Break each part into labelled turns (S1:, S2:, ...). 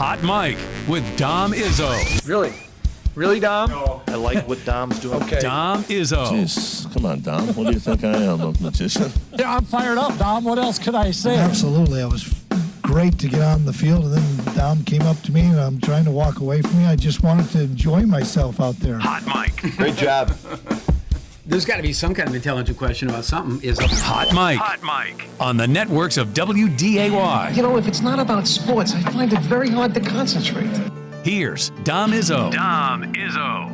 S1: Hot Mike with Dom Izzo.
S2: Really? Really, Dom?
S3: No. I like what Dom's doing.
S2: Okay.
S1: Dom Izzo.
S4: Jeez, come on, Dom. What do you think I am, a magician?
S5: Yeah, I'm fired up, Dom. What else could I say?
S6: Absolutely. It was great to get on the field, and then Dom came up to me, and I'm trying to walk away from me. I just wanted to enjoy myself out there.
S1: Hot Mike.
S3: Great job.
S7: There's got to be some kind of intelligent question about something.
S1: Hot Mike. Hot Mike. On the networks of WDAY.
S5: You know, if it's not about sports, I find it very hard to concentrate.
S1: Here's Dom Izzo. Dom Izzo.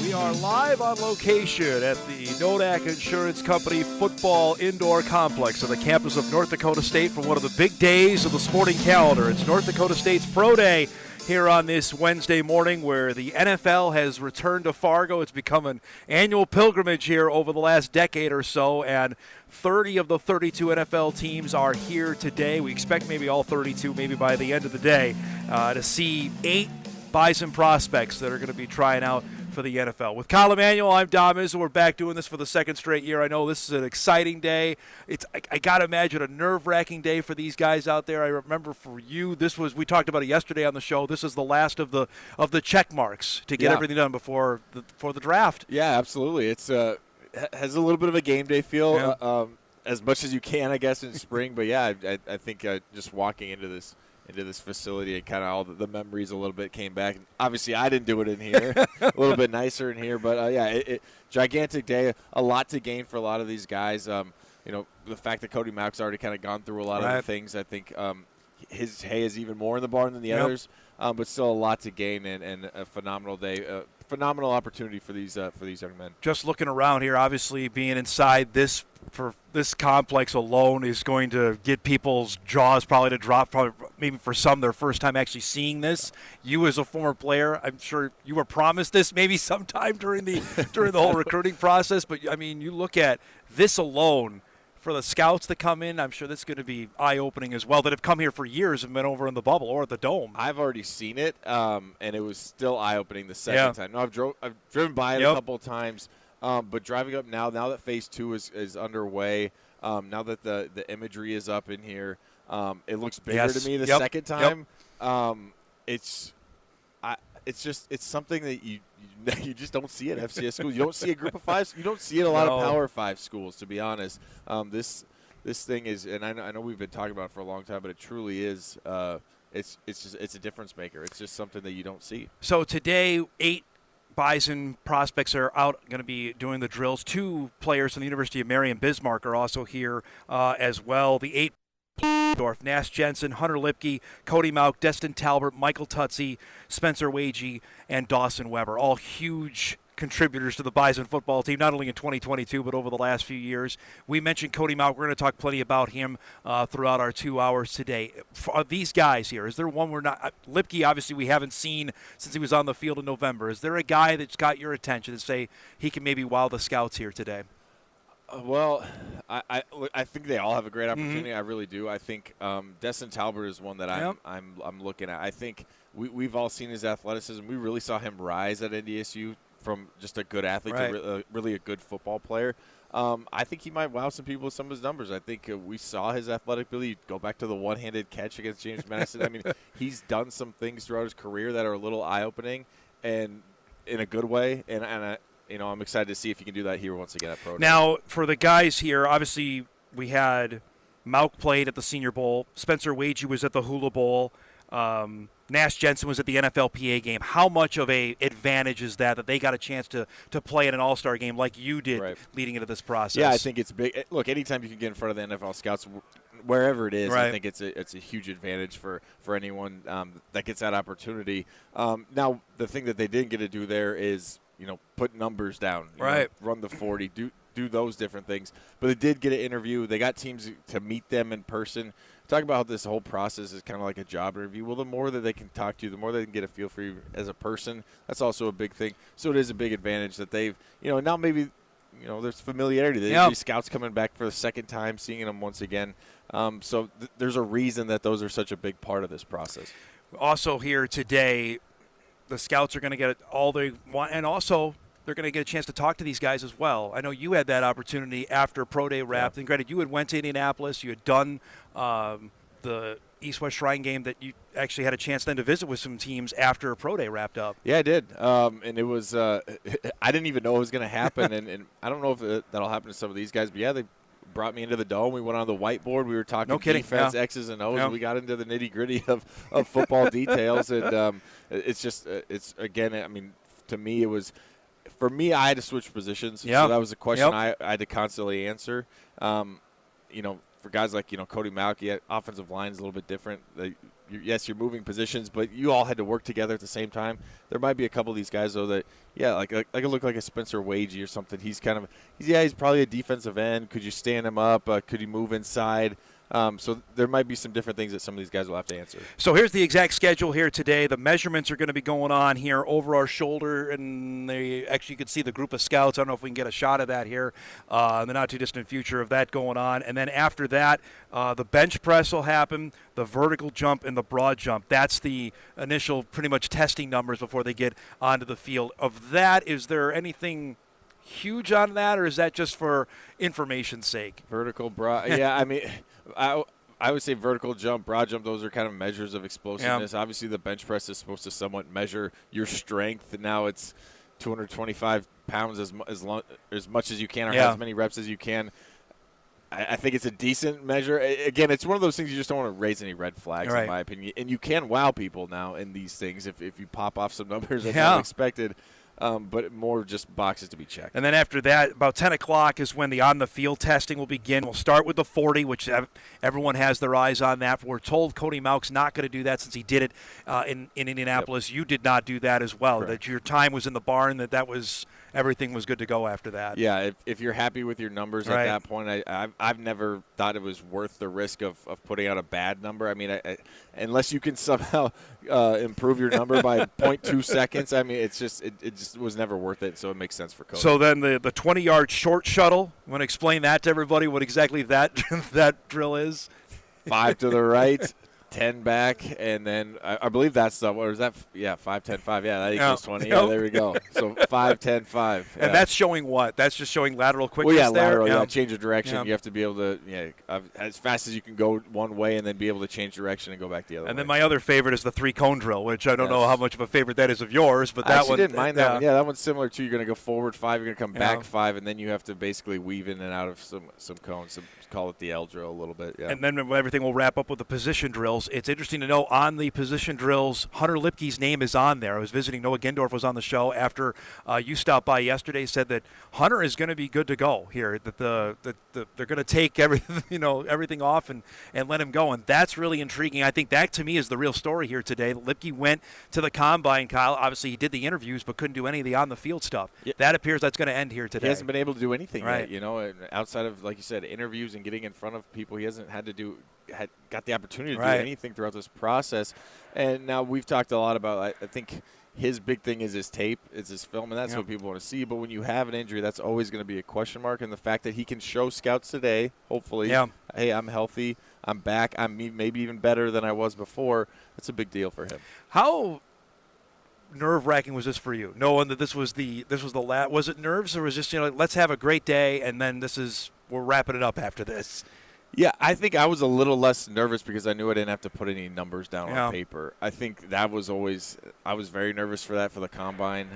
S8: We are live on location at the Nodak Insurance Company Football Indoor Complex on the campus of North Dakota State for one of the big days of the sporting calendar. It's North Dakota State's Pro Day here on this Wednesday morning, where the NFL has returned to Fargo. It's become an annual pilgrimage here over the last decade or so, and 30 of the 32 NFL teams are here today. We expect maybe all 32, maybe by the end of the day, to see 8 Bison prospects that are going to be trying out for the NFL. With Kyle Emanuel, I'm Dom Izzo. We're back doing this for the second straight year. I know this is an exciting day. I got to imagine a nerve-wracking day for these guys out there. I remember for you, we talked about it yesterday on the show. This is the last of the check marks to get everything done before the draft.
S9: Yeah, absolutely. It's has a little bit of a game day feel, as much as you can, I guess, in spring. But yeah, I think just walking into this facility and kind of all the memories a little bit came back. Obviously, I didn't do it in here. A little bit nicer in here. But, gigantic day. A lot to gain for a lot of these guys. The fact that Cody Mauk's already kind of gone through a lot of the things, I think his hay is even more in the barn than the others. But still a lot to gain and a phenomenal day. Phenomenal opportunity for these young men.
S8: Just looking around here, obviously being inside this complex alone is going to get people's jaws probably to drop. Probably maybe for some their first time actually seeing this. You as a former player, I'm sure you were promised this maybe sometime during the whole recruiting process. But I mean, you look at this alone. For the scouts that come in, I'm sure that's going to be eye-opening as well, that have come here for years and been over in the bubble or at the Dome.
S9: I've already seen it, and it was still eye-opening the second time. No, I've driven by it a couple of times, but driving up now that Phase 2 is underway, now that the imagery is up in here, it looks bigger to me the second time. It's something that you just don't see at FCS schools. You don't see a group of 5. You don't see it a lot of Power 5 schools, to be honest. This thing is, and I know we've been talking about it for a long time, but it truly is. It's a difference maker. It's just something that you don't see.
S8: So today, 8 Bison prospects are out, going to be doing the drills. 2 players from the University of Marion Bismarck are also here as well. The 8. Nash Jensen, Hunter Lipke, Cody Mauk, Destin Talbert, Michael Tutsi, Spencer Wagee, and Dawson Weber, all huge contributors to the Bison football team, not only in 2022 but over the last few years. We mentioned Cody Mauk. We're going to talk plenty about him throughout our 2 hours today. For these guys here, is there one we're not – Lipke, obviously, we haven't seen since he was on the field in November. Is there a guy that's got your attention to say he can maybe wow the scouts here today?
S9: Well, I think they all have a great opportunity. I really do. I think Destin Talbert is one that I'm looking at. I think we've all seen his athleticism. We really saw him rise at NDSU from just a good athlete to really a good football player. I think he might wow some people with some of his numbers. I think we saw his athletic ability. Go back to the one-handed catch against James Madison. I mean, he's done some things throughout his career that are a little eye-opening and in a good way. And I'm excited to see if he can do that here once again at Pro Day.
S8: Now, for the guys here, obviously we had Mauk played at the Senior Bowl. Spencer Wagee was at the Hula Bowl. Nash Jensen was at the NFLPA game. How much of a advantage is that they got a chance to play in an all-star game like you did leading into this process?
S9: Yeah, I think it's big. Look, anytime you can get in front of the NFL scouts, wherever it is, I think it's a huge advantage for anyone that gets that opportunity. Now, the thing that they didn't get to do there is put numbers down, run the 40, do those different things. But they did get an interview. They got teams to meet them in person. Talk about how this whole process is kind of like a job interview. Well, the more that they can talk to you, the more they can get a feel for you as a person. That's also a big thing. So it is a big advantage that they've, now maybe, there's familiarity. These scouts coming back for the second time, seeing them once again. So there's a reason that those are such a big part of this process.
S8: Also here today, the scouts are going to get all they want, and also they're going to get a chance to talk to these guys as well. I know you had that opportunity after Pro Day wrapped. And granted, you had went to Indianapolis. You had done the East-West Shrine game that you actually had a chance then to visit with some teams after Pro Day wrapped up.
S9: Yeah, I did. And it was I didn't even know it was going to happen. and I don't know if that'll happen to some of these guys. But, yeah, they brought me into the dome. We went on the whiteboard. We were talking defense, X's and O's. We got into the nitty-gritty of football details. And it's just again, I mean, to me it was – for me, I had to switch positions. So that was a question I had to constantly answer. For guys like, Cody Malky, offensive line is a little bit different. Yes, you're moving positions, but you all had to work together at the same time. There might be a couple of these guys, though, that, like it look like a Spencer Wagey or something. He's he's probably a defensive end. Could you stand him up? Could he move inside? So there might be some different things that some of these guys will have to answer.
S8: So here's the exact schedule here today. The measurements are going to be going on here over our shoulder, and you can see the group of scouts. I don't know if we can get a shot of that here in the not-too-distant future of that going on. And then after that, the bench press will happen, the vertical jump, and the broad jump. That's the initial pretty much testing numbers before they get onto the field. Of that, is there anything huge on that, or is that just for information's sake?
S9: Vertical, broad. Yeah, I mean – I would say vertical jump, broad jump, those are kind of measures of explosiveness. Yeah. Obviously, the bench press is supposed to somewhat measure your strength. Now it's 225 pounds as much as you can, or have as many reps as you can. I think it's a decent measure. Again, it's one of those things you just don't want to raise any red flags, in my opinion. And you can wow people now in these things if you pop off some numbers that's unexpected. But more just boxes to be checked.
S8: And then after that, about 10 o'clock is when the on-the-field testing will begin. We'll start with the 40, which everyone has their eyes on that. We're told Cody Malk's not going to do that since he did it in Indianapolis. Yep. You did not do that as well. Correct. That your time was in the barn, that was everything was good to go after that.
S9: Yeah, if you're happy with your numbers at that point, I've never thought it was worth the risk of putting out a bad number. I mean, unless you can somehow improve your number by 0.2 seconds, I mean, it just was never worth it, so it makes sense for Cody.
S8: So then the 20-yard short shuttle, you want to explain that to everybody, what exactly that drill is?
S9: 5 to the right, 10 back, and then I believe that's what is that? Yeah, 5, 10, 5. Yeah, that equals 20. Yeah, there we go. So 5, 10, 5.
S8: And that's showing what? That's just showing lateral quickness.
S9: Well,
S8: there?
S9: Lateral. Change of direction. You have to be able to, as fast as you can go one way, and then be able to change direction and go back the other way.
S8: And then my other favorite is the 3-cone drill, which I don't know how much of a favorite that is of yours, but that one.
S9: I didn't mind that one. Yeah, that one's similar too. You're going to go forward 5, you're going to come back 5, and then you have to basically weave in and out of some cones. Call it the L drill a little bit. Yeah.
S8: And then everything will wrap up with the position drills. It's interesting to know on the position drills, Hunter Lipke's name is on there. I was visiting, Noah Gendorf was on the show after you stopped by yesterday, said that Hunter is going to be good to go here, that they're going to take everything off and let him go. And that's really intriguing. I think that, to me, is the real story here today. Lipke went to the combine, Kyle. Obviously, he did the interviews but couldn't do any of the on-the-field stuff. Yeah. That appears that's going to end here today.
S9: He hasn't been able to do anything yet, outside of, like you said, interviews and getting in front of people. He hasn't got the opportunity to do anything throughout this process. And now we've talked a lot about, I think his big thing is his tape, it's his film, and that's what people want to see. But when you have an injury, that's always going to be a question mark. And the fact that he can show scouts today, hopefully, hey, I'm healthy, I'm back, I'm maybe even better than I was before, that's a big deal for him.
S8: How nerve-wracking was this for you, knowing that this was the last? Was it nerves, or was it just, let's have a great day, and then we're wrapping it up after this?
S9: Yeah, I think I was a little less nervous because I knew I didn't have to put any numbers down on paper. I think that was always – I was very nervous for that for the combine.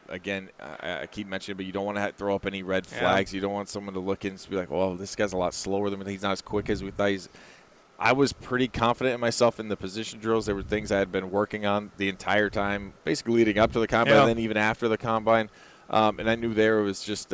S9: Again, I keep mentioning it, but you don't want to throw up any red flags. You don't want someone to look in and be like, well, this guy's a lot slower than me. He's not as quick as we thought. I was pretty confident in myself in the position drills. There were things I had been working on the entire time, basically leading up to the combine and then even after the combine. And I knew there was just,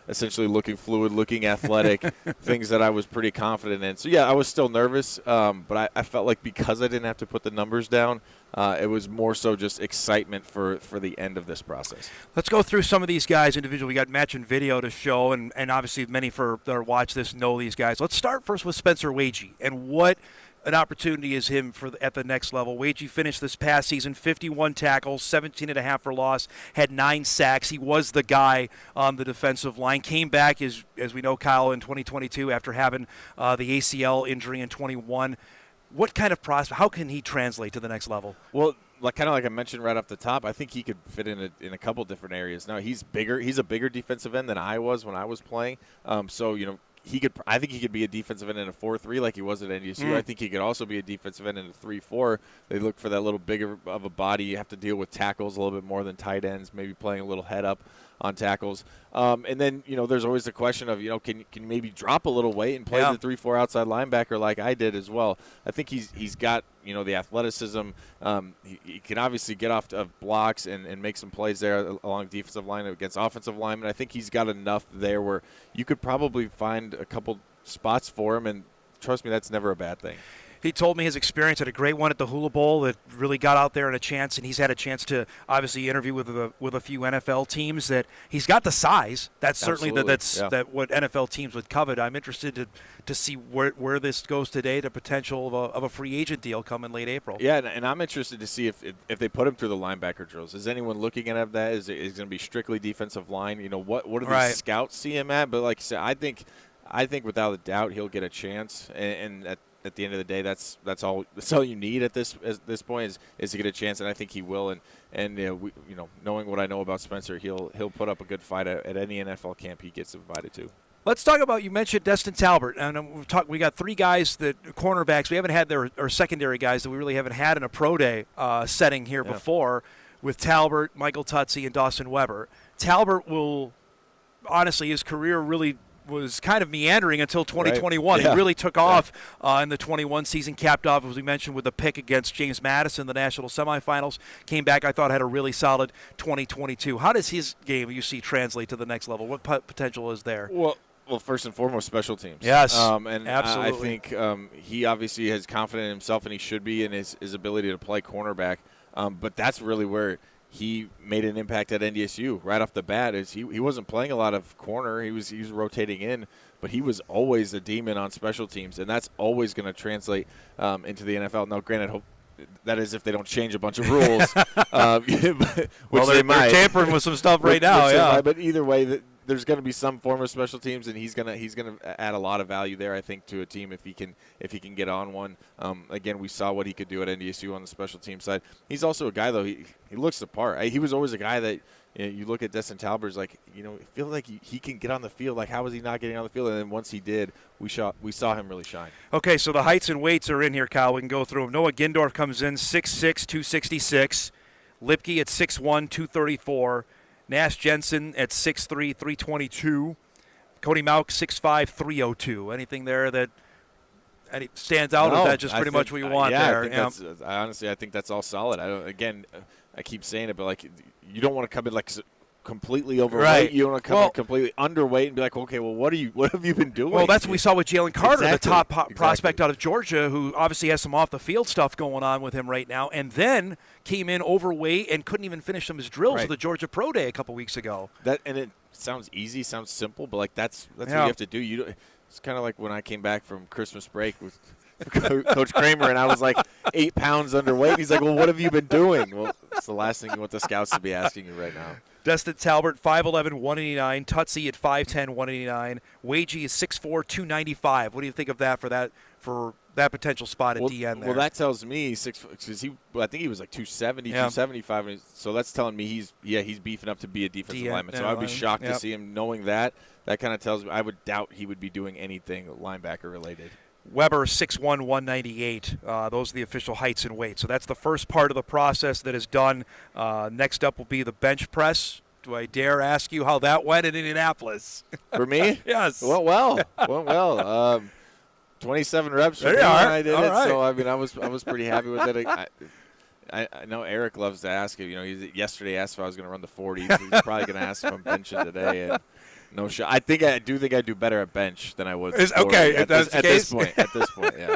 S9: essentially looking fluid, looking athletic, things that I was pretty confident in. So, I was still nervous, but I felt like because I didn't have to put the numbers down, it was more so just excitement for the end of this process.
S8: Let's go through some of these guys individually. We got match and video to show, and obviously many that watch this know these guys. Let's start first with Spencer Wagey and what an opportunity is him at the next level. Wagey finished this past season 51 tackles, 17.5 for loss, had 9 sacks. He was the guy on the defensive line. Came back, as we know, Kyle, in 2022 after having the ACL injury in 21. What kind of prospect? How can he translate to the next level?
S9: Well, kind of like I mentioned right off the top, I think he could fit in a couple different areas. Now he's bigger. He's a bigger defensive end than I was when I was playing. So I think he could be a defensive end in a 4-3 like he was at NDSU. I think he could also be a defensive end in a 3-4. They look for that little bigger of a body. You have to deal with tackles a little bit more than tight ends, maybe playing a little head up on tackles. And then, there's always the question of, can you maybe drop a little weight and play the 3-4 outside linebacker like I did as well. I think he's got, the athleticism. He can obviously get off of blocks and make some plays there along defensive line against offensive linemen. I think he's got enough there where you could probably find a couple spots for him, and trust me, that's never a bad thing.
S8: He told me his experience had a great one at the Hula Bowl that really got out there and a chance, and he's had a chance to obviously interview with a few NFL teams. That he's got the size. That's certainly that what NFL teams would covet. I'm interested to see where this goes today. The potential of a free agent deal coming late April.
S9: Yeah, and I'm interested to see if they put him through the linebacker drills. Is anyone looking at that? Is it going to be strictly defensive line? What do these scouts see him at? But like I said, I think without a doubt he'll get a chance, and at the end of the day, that's all you need at this point is to get a chance, and I think he will. And knowing what I know about Spencer, he'll put up a good fight at any NFL camp he gets invited to.
S8: Let's talk about, you mentioned Destin Talbert, and we got three guys cornerbacks. We haven't had our secondary guys that we really haven't had in a pro day setting here before, with Talbert, Michael Tutsi, and Dawson Weber. Talbert honestly, his career really was kind of meandering until 2021.
S9: Right. Yeah.
S8: He really took off in the 21 season, capped off, as we mentioned, with a pick against James Madison in the national semifinals. Came back, I thought, had a really solid 2022. How does his game, you see, translate to the next level? What potential is there?
S9: Well, first and foremost, special teams.
S8: Yes,
S9: and
S8: absolutely.
S9: I think he obviously has confidence in himself, and he should be in his ability to play cornerback. But that's really where he made an impact at NDSU right off the bat. He wasn't playing a lot of corner. He was rotating in, but he was always a demon on special teams, and that's always going to translate into the NFL. Now, granted, that is if they don't change a bunch of rules, which
S8: they're tampering with some stuff right now.
S9: But either way, there's going to be some form of special teams, and he's gonna add a lot of value there, I think, to a team if he can get on one. Again, we saw what he could do at NDSU on the special team side. He's also a guy, though, he looks the part. He was always a guy that you look at Destin Talbert's like, feel like he can get on the field. Like, how was he not getting on the field? And then once he did, we saw him really shine.
S8: Okay, so the heights and weights are in here, Kyle. We can go through them. Noah Gindorf comes in 6'6", 266. Lipke at 6'1", 234. Nash Jensen at 6'3", 322. Cody Mauk, 6'5", 302. Anything there that stands out, or is that just pretty much what you want there?
S9: I think that's all solid. I keep saying it, but like, you don't want to come in like completely overweight. Right. You don't want to come in completely underweight and be like, okay, well, what have you been doing?
S8: Well, that's what we saw with Jalen Carter, the top prospect out of Georgia, who obviously has some off-the-field stuff going on with him right now, and then came in overweight and couldn't even finish some of his drills at the Georgia Pro Day a couple weeks ago.
S9: And it sounds easy, sounds simple, but like that's what you have to do. It's kind of like when I came back from Christmas break with Coach Kramer, and I was like 8 pounds underweight. He's like, well, what have you been doing? Well, it's the last thing you want the scouts to be asking you right now.
S8: Destin Talbert, 5'11", 189. Tutsi at 5'10", 189. Wagee is 6'4", 295. What do you think of that for that potential spot at DN there?
S9: Well, that tells me because I think he was like 270, 275. So that's telling me he's beefing up to be a defensive lineman. So I would be shocked to see him knowing that. That kind of tells me I would doubt he would be doing anything linebacker related.
S8: Weber, 6'1", 198. Those are the official heights and weights. So that's the first part of the process that is done. Next up will be the bench press. Do I dare ask you how that went in Indianapolis?
S9: For me?
S8: Yes.
S9: Went well. 27 reps for me when I did it. So I mean, I was pretty happy with it. I know Eric loves to ask him. He yesterday asked if I was going to run the 40. So he's probably going to ask if I'm benching today. And no shot. I think I do better at bench than I would.
S8: Okay,
S9: at this point, yeah.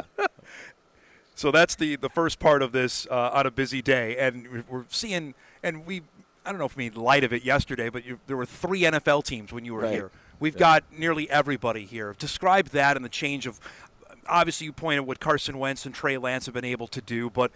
S8: So that's the first part of this on a busy day, and we're seeing, and I don't know if we made light of it yesterday, but there were 3 NFL teams when you were here. We've got nearly everybody here. Describe that and the change of. Obviously, you pointed what Carson Wentz and Trey Lance have been able to do, but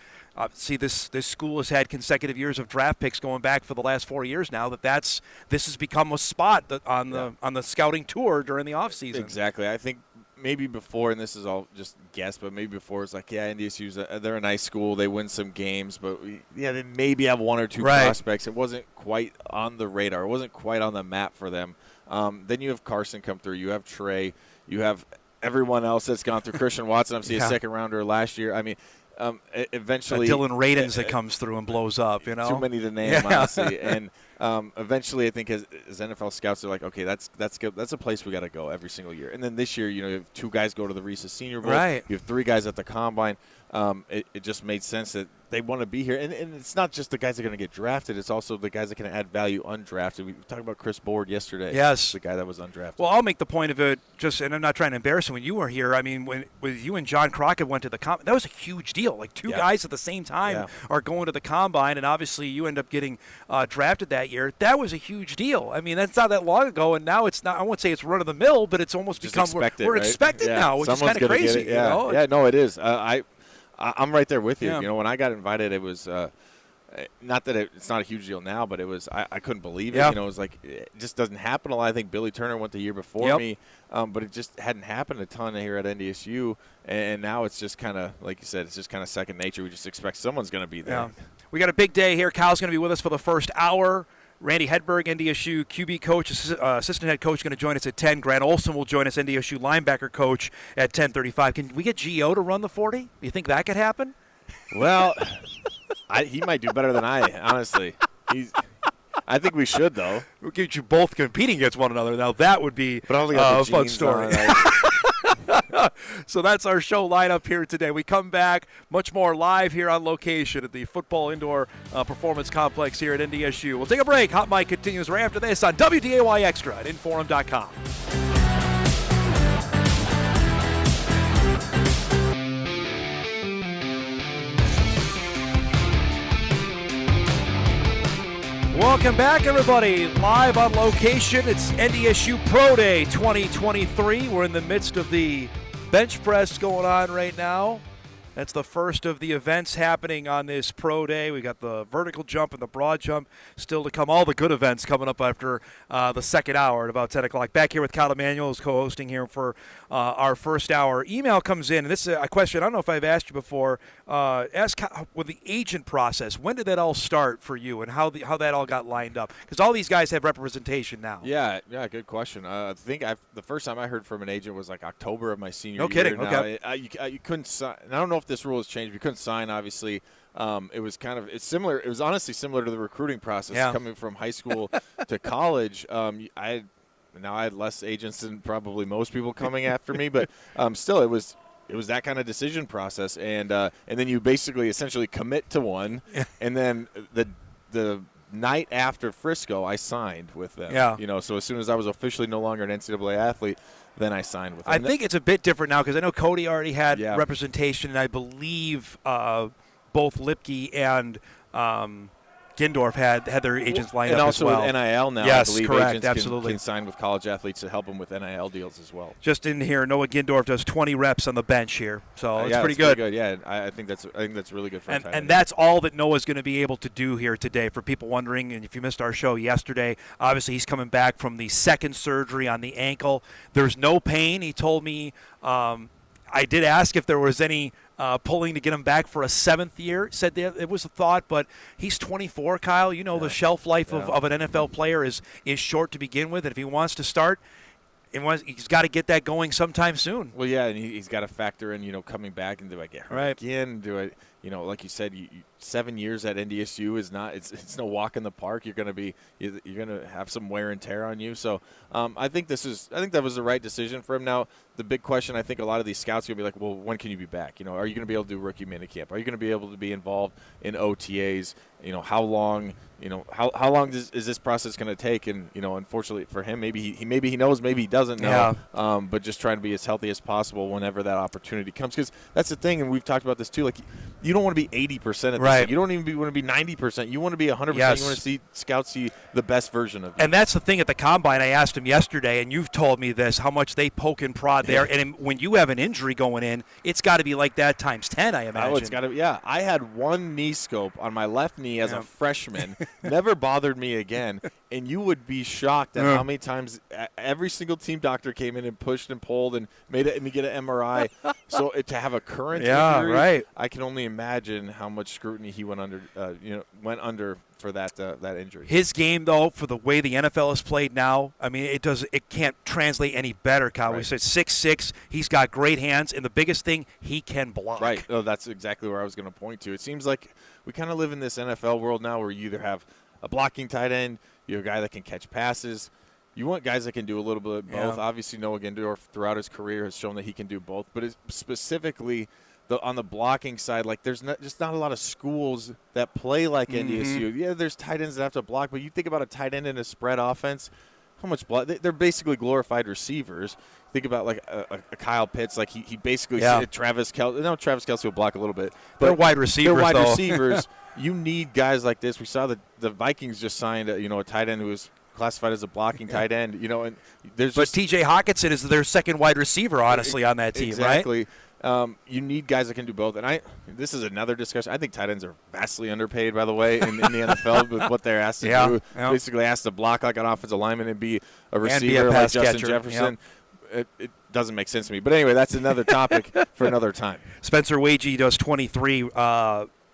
S8: see, this school has had consecutive years of draft picks going back for the last 4 years now. This has become a spot on the scouting tour during the offseason.
S9: Exactly. I think maybe before, and this is all just guess, but maybe before it's like, yeah, NDSU's they're a nice school, they win some games, but they maybe have one or two prospects. It wasn't quite on the radar. It wasn't quite on the map for them. Then you have Carson come through. You have Trey. You have everyone else that's gone through. Christian Watson, obviously a second rounder last year. I mean, eventually
S8: Dylan Radins that comes through and blows up.
S9: Too many to name, honestly. And eventually, I think as NFL scouts, they're like, okay, that's good. That's a place we got to go every single year. And then this year, you have 2 guys go to the Reese's Senior Bowl.
S8: Right.
S9: You have 3 guys at the Combine. It just made sense that they want to be here. And it's not just the guys that are going to get drafted. It's also the guys that can add value undrafted. We talked about Chris Board yesterday.
S8: Yes.
S9: The guy that was undrafted.
S8: Well, I'll make the point of it, and I'm not trying to embarrass you when you were here. I mean, when you and John Crockett went to the Combine, that was a huge deal. Like 2 guys at the same time are going to the Combine, and obviously you end up getting drafted that year. That was a huge deal. I mean, that's not that long ago, and now it's not, I won't say it's run-of-the-mill, but it's almost
S9: just
S8: become, we're
S9: right?
S8: expected now, which
S9: Someone's
S8: is kind of crazy.
S9: Yeah, no, it is. I'm right there with you.
S8: Yeah.
S9: When I got invited, it was not that it's not a huge deal now, but it was I couldn't believe it.
S8: Yeah.
S9: It was like it just doesn't happen a lot. I think Billy Turner went the year before me, but it just hadn't happened a ton here at NDSU, and now it's just kind of like you said, it's just kind of second nature. We just expect someone's going to be there.
S8: Yeah. We got a big day here. Kyle's going to be with us for the first hour. Randy Hedberg, NDSU QB coach, assistant head coach, going to join us at 10. Grant Olson will join us, NDSU linebacker coach, at 10:35. Can we get Gio to run the 40? Do you think that could happen?
S9: Well, he might do better than I, honestly. I think we should, though.
S8: We'll get you both competing against one another. Now, that would be a fun story. So that's our show lineup here today. We come back much more live here on location at the Football Indoor Performance Complex here at NDSU. We'll take a break. Hot Mic continues right after this on WDAY Extra at InForum.com. Welcome back, everybody. Live on location. It's NDSU Pro Day 2023. We're in the midst of the bench press going on right now. That's the first of the events happening on this Pro Day. We got the vertical jump and the broad jump still to come. All the good events coming up after the second hour at about 10 o'clock. Back here with Kyle Emanuel, who's co-hosting here for our first hour. Email comes in, and this is a question I don't know if I've asked you before. Ask with the agent process, when did that all start for you, and how that all got lined up? Because all these guys have representation now.
S9: Yeah, good question. I think the first time I heard from an agent was like October of my senior year.
S8: No kidding.
S9: Now,
S8: Okay.
S9: you couldn't sign. I don't know if this rule has changed. You couldn't sign, obviously. It's similar. It was honestly similar to the recruiting process coming from high school to college. I had less agents than probably most people coming after me, but still, it was that kind of decision process, and then you basically essentially commit to one, and then the night after Frisco, I signed with them.
S8: Yeah.
S9: So as soon as I was officially no longer an NCAA athlete, then I signed with them.
S8: I think it's a bit different now because I know Cody already had representation, and I believe both Lipke and Gindorf had their agents lined up as well.
S9: And also with NIL now,
S8: yes,
S9: I believe
S8: correct,
S9: agents
S8: absolutely.
S9: can sign with college athletes to help them with NIL deals as well.
S8: Just in here, Noah Gindorf does 20 reps on the bench here, so it's pretty
S9: good.
S8: good.
S9: Yeah, I think that's really good for a tight end.
S8: And that's all that Noah's going to be able to do here today. For people wondering, and if you missed our show yesterday, obviously he's coming back from the second surgery on the ankle. There's no pain. He told me. I did ask if there was any pulling to get him back for a 7th year. Said that it was a thought, but he's 24, Kyle. The shelf life of an NFL player is short to begin with, and if he wants to start, he's got to get that going sometime soon.
S9: Well, yeah, and he's got to factor in, coming back, and do I get hurt again? Do I, like you said, 7 years at NDSU is not. It's no walk in the park. You're going to have some wear and tear on you. So I think that was the right decision for him. Now the big question, I think a lot of these scouts are going to be like, well, when can you be back? Are you going to be able to do rookie minicamp? Are you going to be able to be involved in OTAs? How long? How long is this process going to take? And unfortunately for him, maybe he knows, maybe he doesn't know.
S8: Yeah.
S9: But just trying to be as healthy as possible whenever that opportunity comes, because that's the thing, and we've talked about this too. Like, you don't want to be 80% at
S8: Right.
S9: You don't even want to be 90%. You want to be 100%.
S8: Yes.
S9: You want to see scouts see the best version of you.
S8: And that's the thing at the Combine. I asked him yesterday, and you've told me this, how much they poke and prod there. And when you have an injury going in, it's got to be like that times 10, I imagine.
S9: Oh, it's got to be. Yeah, I had one knee scope on my left knee as a freshman. Never bothered me again. And you would be shocked at how many times every single team doctor came in and pushed and pulled and made me get an MRI. So to have a current injury,
S8: right.
S9: I can only imagine how much scrutiny he went under. Went under for that injury.
S8: His game, though, for the way the NFL is played now, I mean, it can't translate any better, Kyle. We said 6'6", he's got great hands, and the biggest thing, he can block.
S9: Right. Oh, that's exactly where I was going to point to. It seems like we kind of live in this NFL world now where you either have a blocking tight end, you have a guy that can catch passes. You want guys that can do a little bit of both. Obviously, Noah Gendorf throughout his career has shown that he can do both, but specifically on the blocking side, like there's just not a lot of schools that play like NDSU. Yeah, there's tight ends that have to block, but you think about a tight end in a spread offense, how much block? They're basically glorified receivers. Think about like a Kyle Pitts, like he basically Travis Kelce. No, Travis Kelce will block a little bit, but
S8: they're wide receivers.
S9: They're wide receivers. You need guys like this. We saw the Vikings just signed a tight end who was classified as a blocking tight end. And there's
S8: but T.J. Hawkinson is their second wide receiver, honestly, on that team,
S9: exactly. Right? You need guys that can do both. And this is another discussion. I think tight ends are vastly underpaid, by the way, in the NFL with what they're asked to do.
S8: Yeah.
S9: Basically asked to block like an offensive lineman and be a receiver like Justin Jefferson. It doesn't make sense to me. But anyway, that's another topic for another time.
S8: Spencer Wagee does 23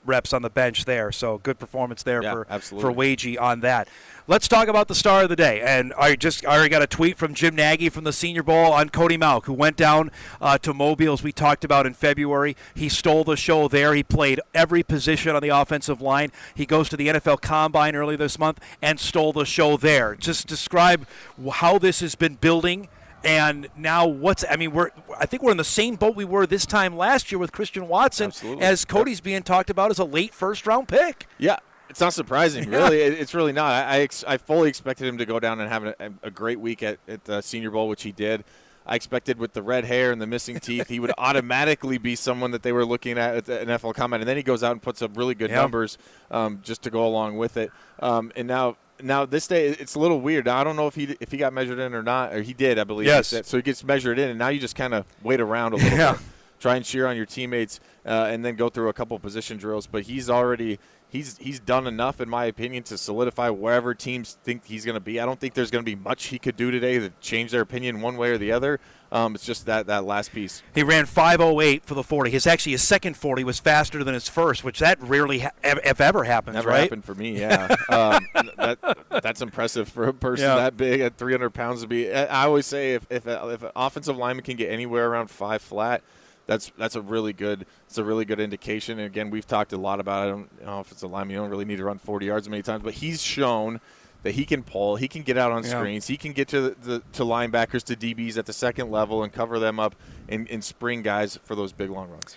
S8: reps on the bench there, so good performance there for Wagee on that. Let's talk about the star of the day. And I already got a tweet from Jim Nagy from the Senior Bowl on Cody Mauch, who went down to Mobile, as we talked about in February. He stole the show there. He played every position on the offensive line. He goes to the NFL Combine early this month and stole the show there. Just describe how this has been building. And now I think we're in the same boat we were this time last year with Christian Watson.
S9: Absolutely.
S8: As Cody's being talked about as a late first-round pick.
S9: Yeah, it's not surprising, really. It's really not. I fully expected him to go down and have a great week at the Senior Bowl, which he did. I expected with the red hair and the missing teeth, he would automatically be someone that they were looking at the NFL Combine. And then he goes out and puts up really good numbers just to go along with it. And now this day, it's a little weird. Now, I don't know if he got measured in or not, or he did, I believe.
S8: Yes.
S9: So he gets measured in, and now you just kind of wait around a little bit, try and cheer on your teammates, and then go through a couple position drills. But he's done enough, in my opinion, to solidify wherever teams think he's going to be. I don't think there's going to be much he could do today to change their opinion one way or the other. It's just that last piece.
S8: He ran 5.08 for the 40. His second 40 was faster than his first, which that rarely, if ever, happens.
S9: Never
S8: right?
S9: happened for me. Yeah, that's impressive for a person that big at 300 pounds to be. I always say if an offensive lineman can get anywhere around 5 flat, that's a really good. It's a really good indication. And again, we've talked a lot about it. Offensive lineman, you don't really need to run 40 yards many times, but he's shown that he can pull, he can get out on screens, he can get to linebackers, to DBs at the second level and cover them up and spring guys for those big long runs.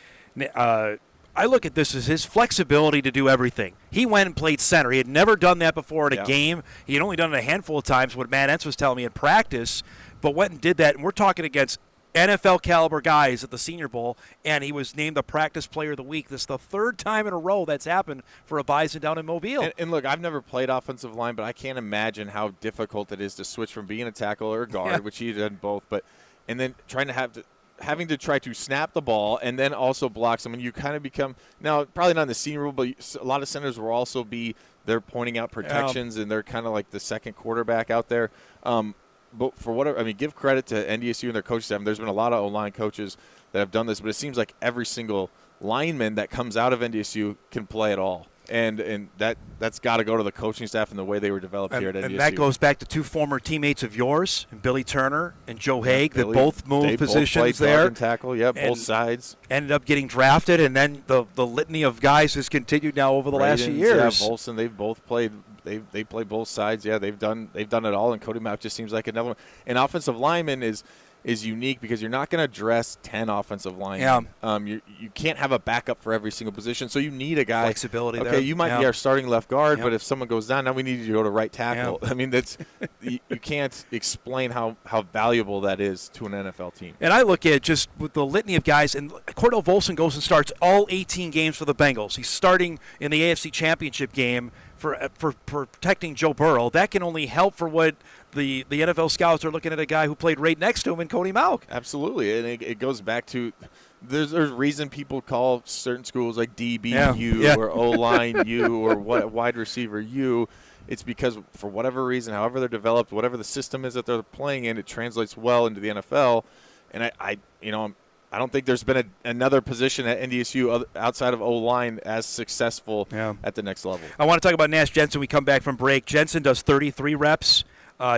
S8: I look at this as his flexibility to do everything. He went and played center. He had never done that before in a game. He had only done it a handful of times, what Matt Entz was telling me in practice, but went and did that. And we're talking against NFL caliber guys at the Senior Bowl, and he was named the Practice Player of the Week. This is the third time in a row that's happened for a Bison down in Mobile.
S9: And look, I've never played offensive line, but I can't imagine how difficult it is to switch from being a tackle or a guard, which he did both, and then having to try to snap the ball and then also block someone. You kind of become, now probably not in the Senior Bowl, but a lot of centers will also be, they're pointing out protections and they're kind of like the second quarterback out there. But for whatever, give credit to NDSU and their coaching staff. There's been a lot of O-line coaches that have done this, but it seems like every single lineman that comes out of NDSU can play at all. And that's got to go to the coaching staff and the way they were developed here at NDSU.
S8: And that goes back to two former teammates of yours, Billy Turner and Joe Haig, that both moved positions there.
S9: Both tackle, both sides.
S8: Ended up getting drafted, and then the litany of guys has continued now over the last few years.
S9: Yeah, Olson, they've both played. They play both sides. Yeah, they've done it all. And Cody Mauch just seems like another one. An offensive lineman is unique because you're not going to dress 10 offensive linemen. Yeah. You can't have a backup for every single position, so you need a guy.
S8: Flexibility there.
S9: Okay, you might be our starting left guard, but if someone goes down, now we need you to go to right tackle. Yeah. That's you can't explain how valuable that is to an NFL team.
S8: And I look at just with the litany of guys, and Cordell Volson goes and starts all 18 games for the Bengals. He's starting in the AFC Championship game for protecting Joe Burrow. That can only help for what the NFL scouts are looking at a guy who played right next to him in Cody Mauch.
S9: Absolutely, and it goes back to there's a reason people call certain schools like DBU or O-line U or wide receiver U. It's because for whatever reason, however they're developed, whatever the system is that they're playing in, it translates well into the NFL. And I don't think there's been another position at NDSU outside of O-line as successful at the next level.
S8: I want to talk about Nash Jensen. We come back from break. Jensen does 33 reps.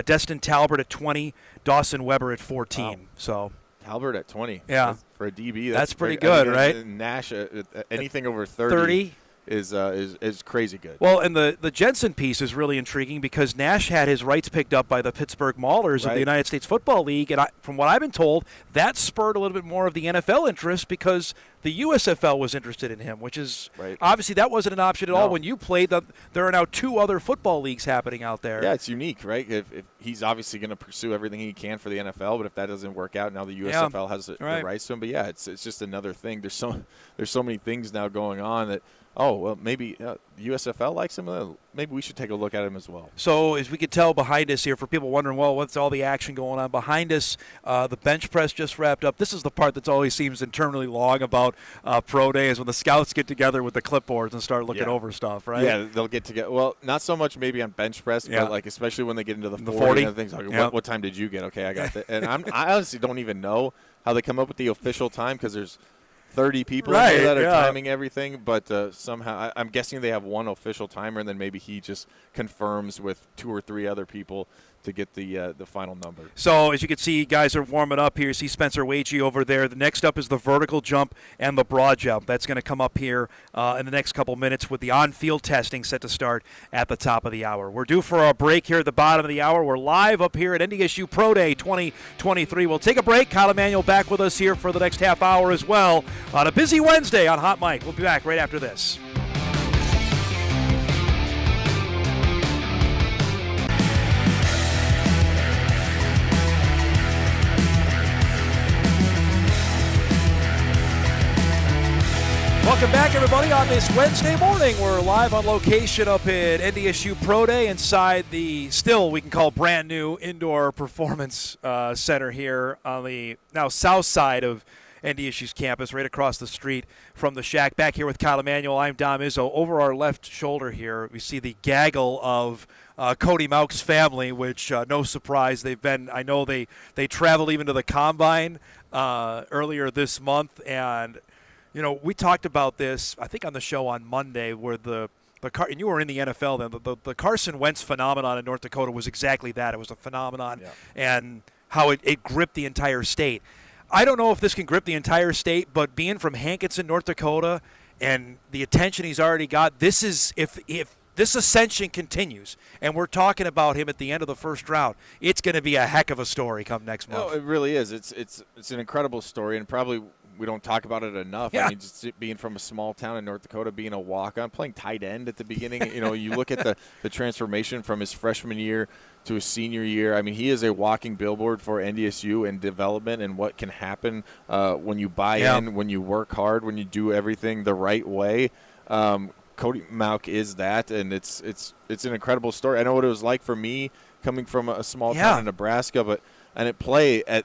S8: Destin Talbert at 20. Dawson Weber at 14. Wow. So
S9: Talbert at 20.
S8: Yeah.
S9: For a DB,
S8: that's pretty good, right?
S9: Nash, anything over 30 is crazy good.
S8: Well, and the Jensen piece is really intriguing because Nash had his rights picked up by the Pittsburgh Maulers of the United States Football League, and from what I've been told, that spurred a little bit more of the NFL interest because the USFL was interested in him, which is obviously that wasn't an option at all when you played. There are now 2 other football leagues happening out there.
S9: Yeah, it's unique, right? If he's obviously going to pursue everything he can for the NFL, but if that doesn't work out, now the USFL has the rights to him. But it's just another thing. There's so many things now going on that. Oh, well, maybe USFL likes him. Maybe we should take a look at him as well.
S8: So as we could tell behind us here, for people wondering, well, what's all the action going on? Behind us, the bench press just wrapped up. This is the part that always seems internally long about pro day is when the scouts get together with the clipboards and start looking over stuff, right?
S9: Yeah, they'll get together. Well, not so much maybe on bench press, but like especially when they get into the 40 and things like, what time did you get? Okay, I got that. And I honestly don't even know how they come up with the official time because there's 30 people in there that are timing everything, but somehow I'm guessing they have one official timer, and then maybe he just confirms with 2 or 3 other people to get the final number.
S8: So as you can see, guys are warming up here. You see Spencer Wagey over there. The next up is the vertical jump and the broad jump. That's going to come up here in the next couple minutes with the on-field testing set to start at the top of the hour. We're due for a break here at the bottom of the hour. We're live up here at NDSU Pro Day 2023. We'll take a break. Kyle Emanuel back with us here for the next half hour as well on a busy Wednesday on Hot Mic. We'll be back right after this. Welcome back, everybody, on this Wednesday morning. We're live on location up at NDSU Pro Day inside the still we can call brand new indoor performance center here on the now south side of NDSU's campus, right across the street from the Shack. Back here with Kyle Emanuel, I'm Dom Izzo. Over our left shoulder here, we see the gaggle of Cody Mauch's family, which no surprise, I know they traveled even to the Combine earlier this month, and you know, we talked about this, I think, on the show on Monday, where and you were in the NFL then, the Carson Wentz phenomenon in North Dakota was exactly that. It was a phenomenon, and how it gripped the entire state. I don't know if this can grip the entire state, but being from Hankinson, North Dakota, and the attention he's already got, this is if this ascension continues, and we're talking about him at the end of the first round, it's going to be a heck of a story come next month.
S9: No, it really is. It's an incredible story, and probably we don't talk about it enough. I mean, just being from a small town in North Dakota, being a walk-on, playing tight end at the beginning. You know, you look at the transformation from his freshman year to his senior year. I mean, he is a walking billboard for NDSU and development and what can happen when you buy in, when you work hard, when you do everything the right way. Cody Mauch is that, and it's an incredible story. I know what it was like for me coming from a small town in Nebraska, but I didn't play at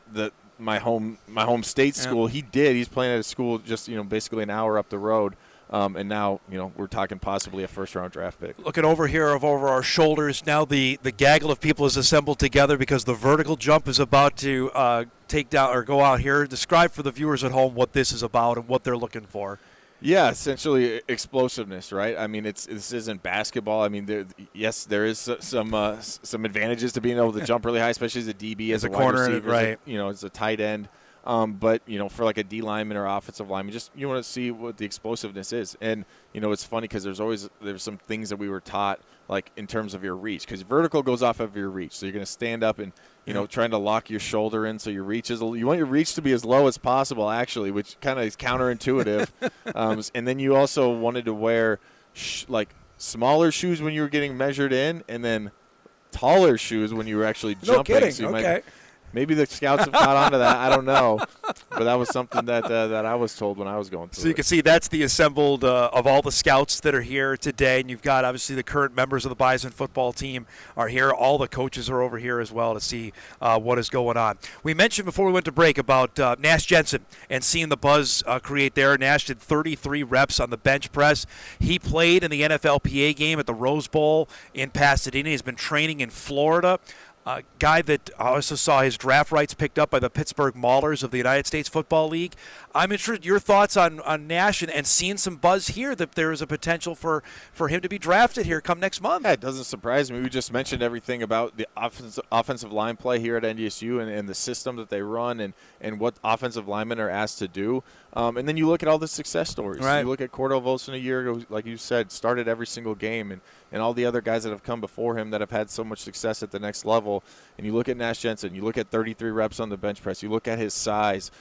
S9: my home state school. He's playing at a school just basically an hour up the road, and now we're talking possibly a first-round draft pick.
S8: Looking over here over our shoulders now, the gaggle of people is assembled together because the vertical jump is about to take down or go out here. Describe for the viewers at home what this is about and what they're looking for.
S9: Yeah, essentially explosiveness, right? I mean, this isn't basketball. I mean, there is some advantages to being able to jump really high, especially as a DB, as a corner, receiver, right? As a tight end. But for like a D lineman or offensive lineman, just you want to see what the explosiveness is. And it's funny because there's some things that we were taught, like in terms of your reach, because vertical goes off of your reach. So you're going to stand up and trying to lock your shoulder in so your reach you want your reach to be as low as possible, actually, which kind of is counterintuitive. And then you also wanted to wear like smaller shoes when you were getting measured in, and then taller shoes when you were actually jumping.
S8: No kidding.
S9: So you
S8: okay.
S9: maybe the scouts have caught on to that. I don't know. But that was something that I was told when I was going through
S8: So you can see that's the assembled of all the scouts that are here today. And you've got, obviously, the current members of the Bison football team are here. All the coaches are over here as well to see what is going on. We mentioned before we went to break about Nash Jensen and seeing the buzz create there. Nash did 33 reps on the bench press. He played in the NFLPA game at the Rose Bowl in Pasadena. He's been training in Florida. A guy that also saw his draft rights picked up by the Pittsburgh Maulers of the United States Football League. I'm interested in your thoughts on Nash and seeing some buzz here that there is a potential for him to be drafted here come next month.
S9: Yeah, it doesn't surprise me. We just mentioned everything about the offensive line play here at NDSU and the system that they run and what offensive linemen are asked to do. And then you look at all the success stories.
S8: Right.
S9: You look at Cordell Volson a year ago, like you said, started every single game, and all the other guys that have come before him that have had so much success at the next level. And you look at Nash Jensen, you look at 33 reps on the bench press, you look at his size,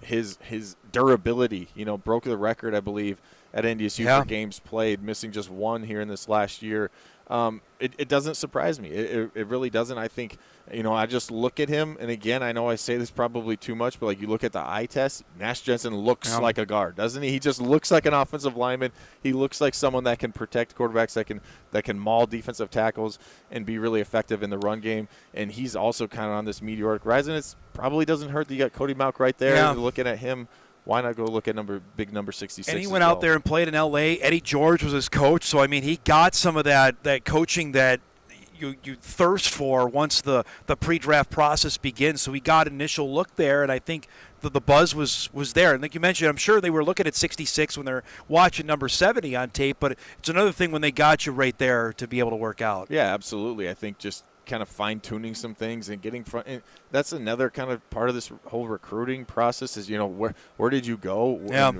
S9: his durability, broke the record, I believe, at NDSU for games played, missing just one here in this last year. It doesn't surprise me. It really doesn't. I think, I just look at him, and again, I know I say this probably too much, but like you look at the eye test, Nash Jensen looks like a guard, doesn't he? He just looks like an offensive lineman. He looks like someone that can protect quarterbacks, that can maul defensive tackles and be really effective in the run game. And he's also kind of on this meteoric rise, and it probably doesn't hurt that you got Cody Mauck right there.
S8: Yeah.
S9: Looking at him. Why not go look at big number 66?
S8: And he went out there and played in L.A. Eddie George was his coach, so I mean he got some of that coaching that you thirst for once the pre-draft process begins. So he got an initial look there, and I think the buzz was there. And like you mentioned, I'm sure they were looking at 66 when they're watching number 70 on tape, but it's another thing when they got you right there to be able to work out.
S9: Yeah, absolutely. I think just kind of fine-tuning some things and getting front. And that's another kind of part of this whole recruiting process is, where did you go?
S8: Yeah.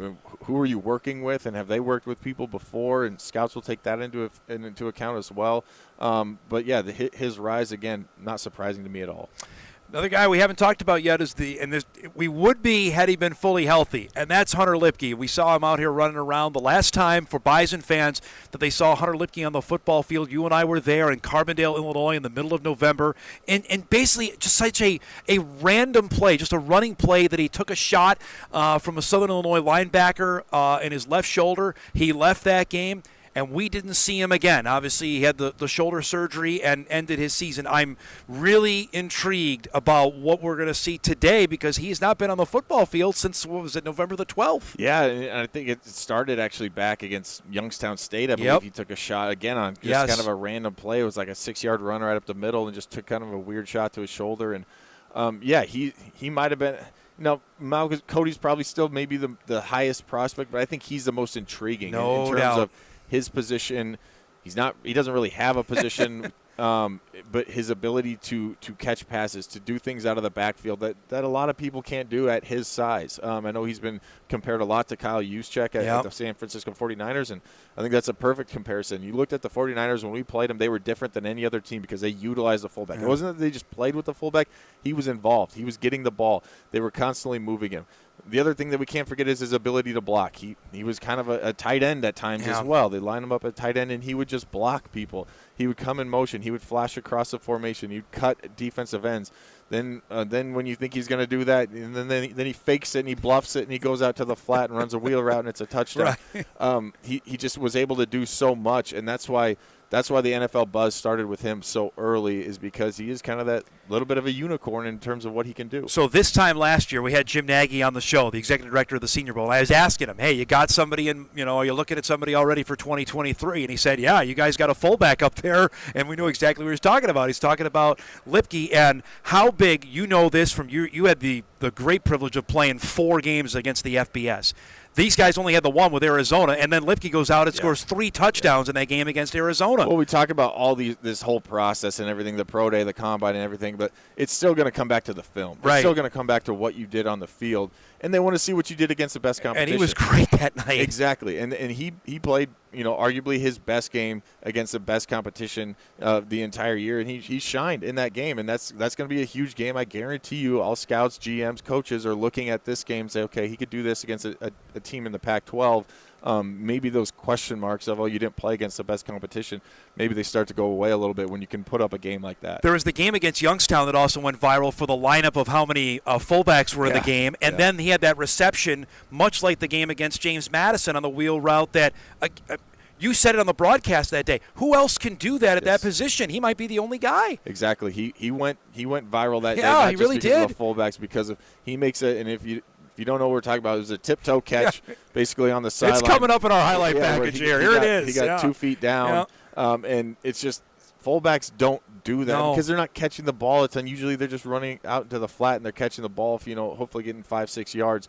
S9: Who are you working with? And have they worked with people before? And scouts will take that into account as well. But, yeah, his rise, again, not surprising to me at all.
S8: Another guy we haven't talked about yet is we would be had he been fully healthy, and that's Hunter Lipke. We saw him out here running around. The last time for Bison fans that they saw Hunter Lipke on the football field, you and I were there in Carbondale, Illinois in the middle of November, and basically just such a random play, just a running play that he took a shot from a Southern Illinois linebacker in his left shoulder. He left that game. And we didn't see him again. Obviously, he had the shoulder surgery and ended his season. I'm really intrigued about what we're going to see today because he's not been on the football field since, November the 12th?
S9: Yeah, and I think it started actually back against Youngstown State. I believe he took a shot again on just kind of a random play. It was like a 6-yard run right up the middle and just took kind of a weird shot to his shoulder. And, he might have been – Cody's probably still maybe the highest prospect, but I think he's the most intriguing in terms of – his position. He doesn't really have a position, but his ability to catch passes, to do things out of the backfield that a lot of people can't do at his size. I know he's been compared a lot to Kyle Juszczyk at the San Francisco 49ers, and I think that's a perfect comparison. You looked at the 49ers when we played them, they were different than any other team because they utilized the fullback. It wasn't that they just played with the fullback. He was involved. He was getting the ball. They were constantly moving him. The other thing that we can't forget is his ability to block. He was kind of a tight end at times as well. They line him up at tight end, and he would just block people. He would come in motion. He would flash across the formation. He'd cut defensive ends. Then when you think he's going to do that, and then he fakes it and he bluffs it and he goes out to the flat and runs a wheel route and it's a touchdown. Right. He just was able to do so much, and that's why the NFL buzz started with him so early, is because he is kind of that little bit of a unicorn in terms of what he can do.
S8: So this time last year, we had Jim Nagy on the show, the executive director of the Senior Bowl. I was asking him, hey, you got somebody are you looking at somebody already for 2023? And he said, yeah, you guys got a fullback up there. And we knew exactly what he was talking about. He's talking about Lipke and how big, this from you had the great privilege of playing 4 games against the FBS. These guys only had the one with Arizona, and then Lipke goes out and scores 3 touchdowns in that game against Arizona.
S9: Well, we talk about all this whole process and everything, the pro day, the combine and everything, but it's still going to come back to the film. It's still going to come back to what you did on the field, and they want to see what you did against the best competition.
S8: And he was great that night.
S9: Exactly, and he played arguably his best game against the best competition the entire year, and he shined in that game, and that's going to be a huge game. I guarantee you all scouts, GMs, coaches are looking at this game and say, okay, he could do this against a team in the Pac-12. Maybe those question marks of, you didn't play against the best competition, maybe they start to go away a little bit when you can put up a game like that.
S8: There was the game against Youngstown that also went viral for the lineup of how many fullbacks were in the game, and then he had that reception, much like the game against James Madison on the wheel route that you said it on the broadcast that day. Who else can do that at that position? He might be the only guy.
S9: Exactly. He went viral that day.
S8: Yeah, he really did.
S9: Of the fullbacks, because he makes it, and if you don't know what we're talking about, it was a tiptoe catch basically on the sideline.
S8: It's coming up in our highlight package here. Here it is.
S9: He got 2 feet down, and it's just fullbacks don't do that because they're not catching the ball. Usually they're just running out into the flat and they're catching the ball, hopefully getting 5-6 yards.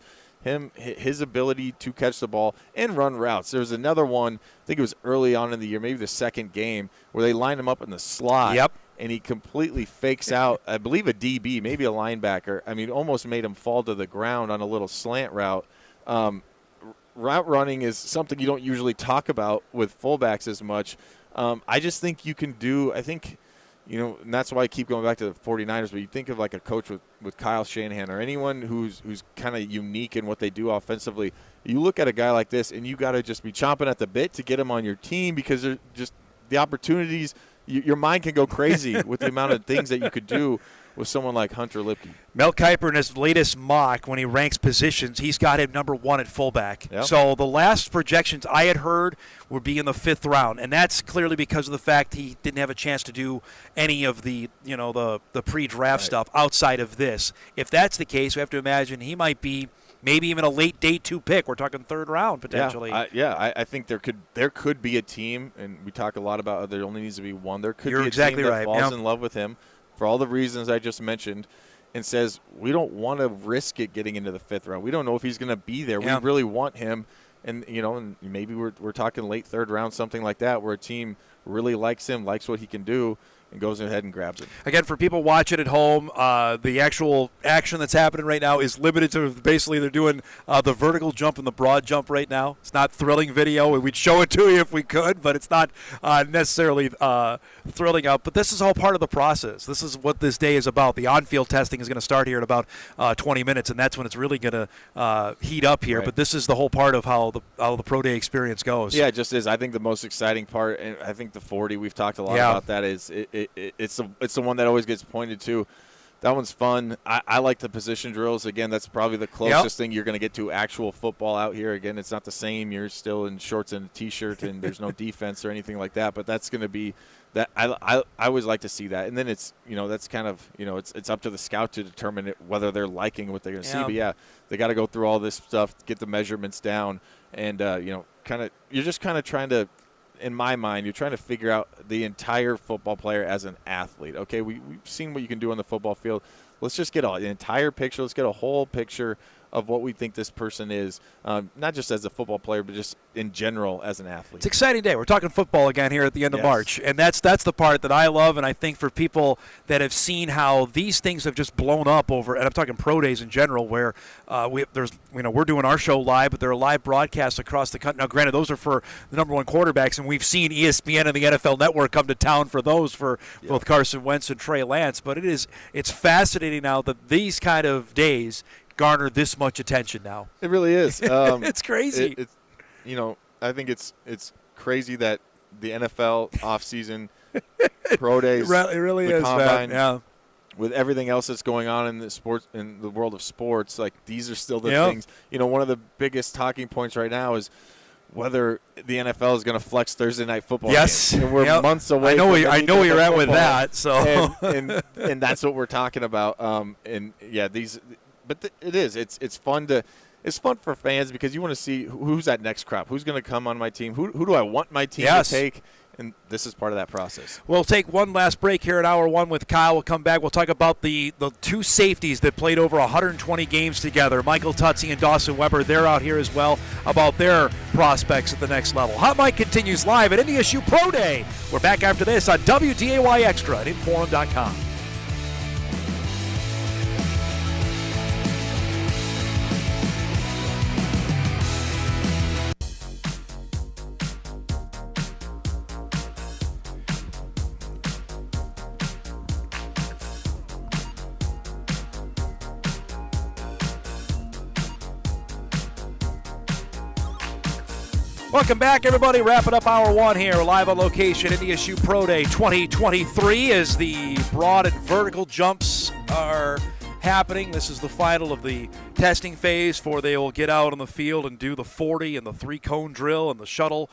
S9: His ability to catch the ball and run routes. There was another one, I think it was early on in the year, maybe the second game, where they lined him up in the slot.
S8: Yep.
S9: And he completely fakes out, I believe, a DB, maybe a linebacker. I mean, almost made him fall to the ground on a little slant route. Route running is something you don't usually talk about with fullbacks as much. I just think you can do – I think – and that's why I keep going back to the 49ers, but you think of like a coach with Kyle Shanahan or anyone who's kind of unique in what they do offensively. You look at a guy like this, and you got to just be chomping at the bit to get him on your team because they're just the opportunities – your mind can go crazy with the amount of things that you could do with someone like Hunter Lipke.
S8: Mel Kiper, in his latest mock, when he ranks positions, he's got him number 1 at fullback.
S9: Yep.
S8: So the last projections I had heard would be in the 5th round, and that's clearly because of the fact he didn't have a chance to do any of the the pre-draft stuff outside of this. If that's the case, we have to imagine he might be maybe even a late day 2 pick. We're talking 3rd round potentially.
S9: I think there could be a team, and we talk a lot about there only needs to be one. There could be a
S8: exactly
S9: team that
S8: right.
S9: falls in love with him for all the reasons I just mentioned and says, we don't want to risk it getting into the 5th round. We don't know if he's going to be there.
S8: Yeah.
S9: We really want him. And, and maybe we're talking late 3rd round, something like that, where a team really likes him, likes what he can do, and goes ahead and grabs him.
S8: Again, for people watching at home, the actual action that's happening right now is limited to basically they're doing the vertical jump and the broad jump right now. It's not thrilling video. We'd show it to you if we could, but it's not necessarily thrilling out. But this is all part of the process. This is what this day is about. The on-field testing is going to start here in about 20 minutes, and that's when it's really going to heat up here. Right. But this is the whole part of how the pro day experience goes.
S9: Yeah, it just is. I think the most exciting part, and I think the 40, we've talked a lot about that, is it's the one that always gets pointed to. That one's fun. I like the position drills. Again, that's probably the closest thing you're going to get to actual football out here. Again, it's not the same. You're still in shorts and a T-shirt, and there's no defense or anything like that. But that's going to be that. I always like to see that. And then it's that's kind of it's up to the scout to determine whether they're liking what they're going to see. But they got to go through all this stuff, get the measurements down, and you're just kind of trying to. In my mind, you're trying to figure out the entire football player as an athlete. Okay, we've seen what you can do on the football field. Let's just get an entire picture. Let's get a whole picture of what we think this person is, not just as a football player, but just in general as an athlete.
S8: It's an exciting day. We're talking football again here at the end of March, and that's the part that I love, and I think for people that have seen how these things have just blown up over, and I'm talking pro days in general, where we're doing our show live, but there are live broadcasts across the country. Now, granted, those are for the number 1 quarterbacks, and we've seen ESPN and the NFL Network come to town for those for both Carson Wentz and Trey Lance, but it's fascinating now that these kind of days garner this much attention now.
S9: It really is.
S8: It's crazy.
S9: I think it's crazy that the NFL offseason, pro days,
S8: it really is,
S9: combine,
S8: man. Yeah.
S9: With everything else that's going on in the world of sports, like these are still the things. One of the biggest talking points right now is whether the NFL is going to flex Thursday night football.
S8: Yes,
S9: games. And we're months away.
S8: I know where you're at with that. So
S9: and that's what we're talking about. But it is. It's fun to. It's fun for fans because you want to see who's that next crop. Who's going to come on my team? Who do I want my team to take? And this is part of that process.
S8: We'll take one last break here at Hour 1 with Kyle. We'll come back. We'll talk about the 2 safeties that played over 120 games together. Michael Tutsi and Dawson Weber, they're out here as well, about their prospects at the next level. Hot Mike continues live at NDSU Pro Day. We're back after this on WDAY Extra at InForum.com. Welcome back, everybody. Wrapping up hour one here, live on location, NDSU Pro Day 2023, as the broad and vertical jumps are happening. This is the final of the testing phase for they will get out on the field and do the 40 and the 3-cone drill and the shuttle,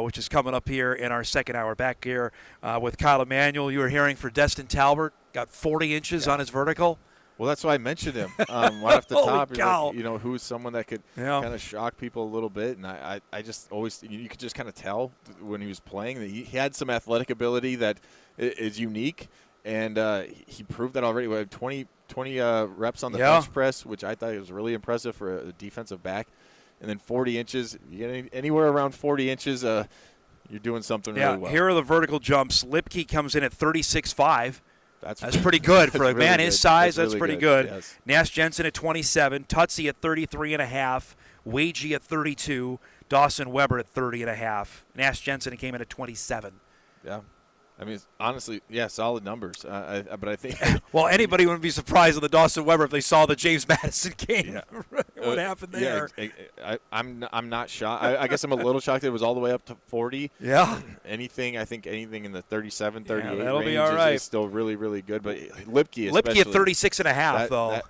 S8: which is coming up here in our second hour. Back here with Kyle Emanuel. You were hearing for Destin Talbert, got 40 inches on his vertical.
S9: Well, that's why I mentioned him right off the top.
S8: Cow.
S9: Like, who's someone that could kind of shock people a little bit. And I just always, you could just kind of tell when he was playing that he had some athletic ability that is unique. And he proved that already. We had 20 reps on the bench press, which I thought was really impressive for a defensive back. And then 40 inches, you get anywhere around 40 inches, you're doing something really well.
S8: Here are the vertical jumps. Lipke comes in at 36.5. That's pretty good for a man his size. That's pretty good.
S9: Yes.
S8: Nash Jensen at 27, Tutsi at 33.5, Wagee at 32, Dawson Weber at 30.5. Nash Jensen came in at 27.
S9: Yeah. I mean, honestly, solid numbers. But I think
S8: well, anybody wouldn't be surprised with the Dawson Weber if they saw the James Madison game. What happened there?
S9: I'm not shocked. I guess I'm a little shocked that it was all the way up to 40.
S8: Yeah.
S9: Anything in the 37, 38
S8: that'll
S9: range
S8: be all right.
S9: is still really, really good. But Lipke
S8: at 36.5, though.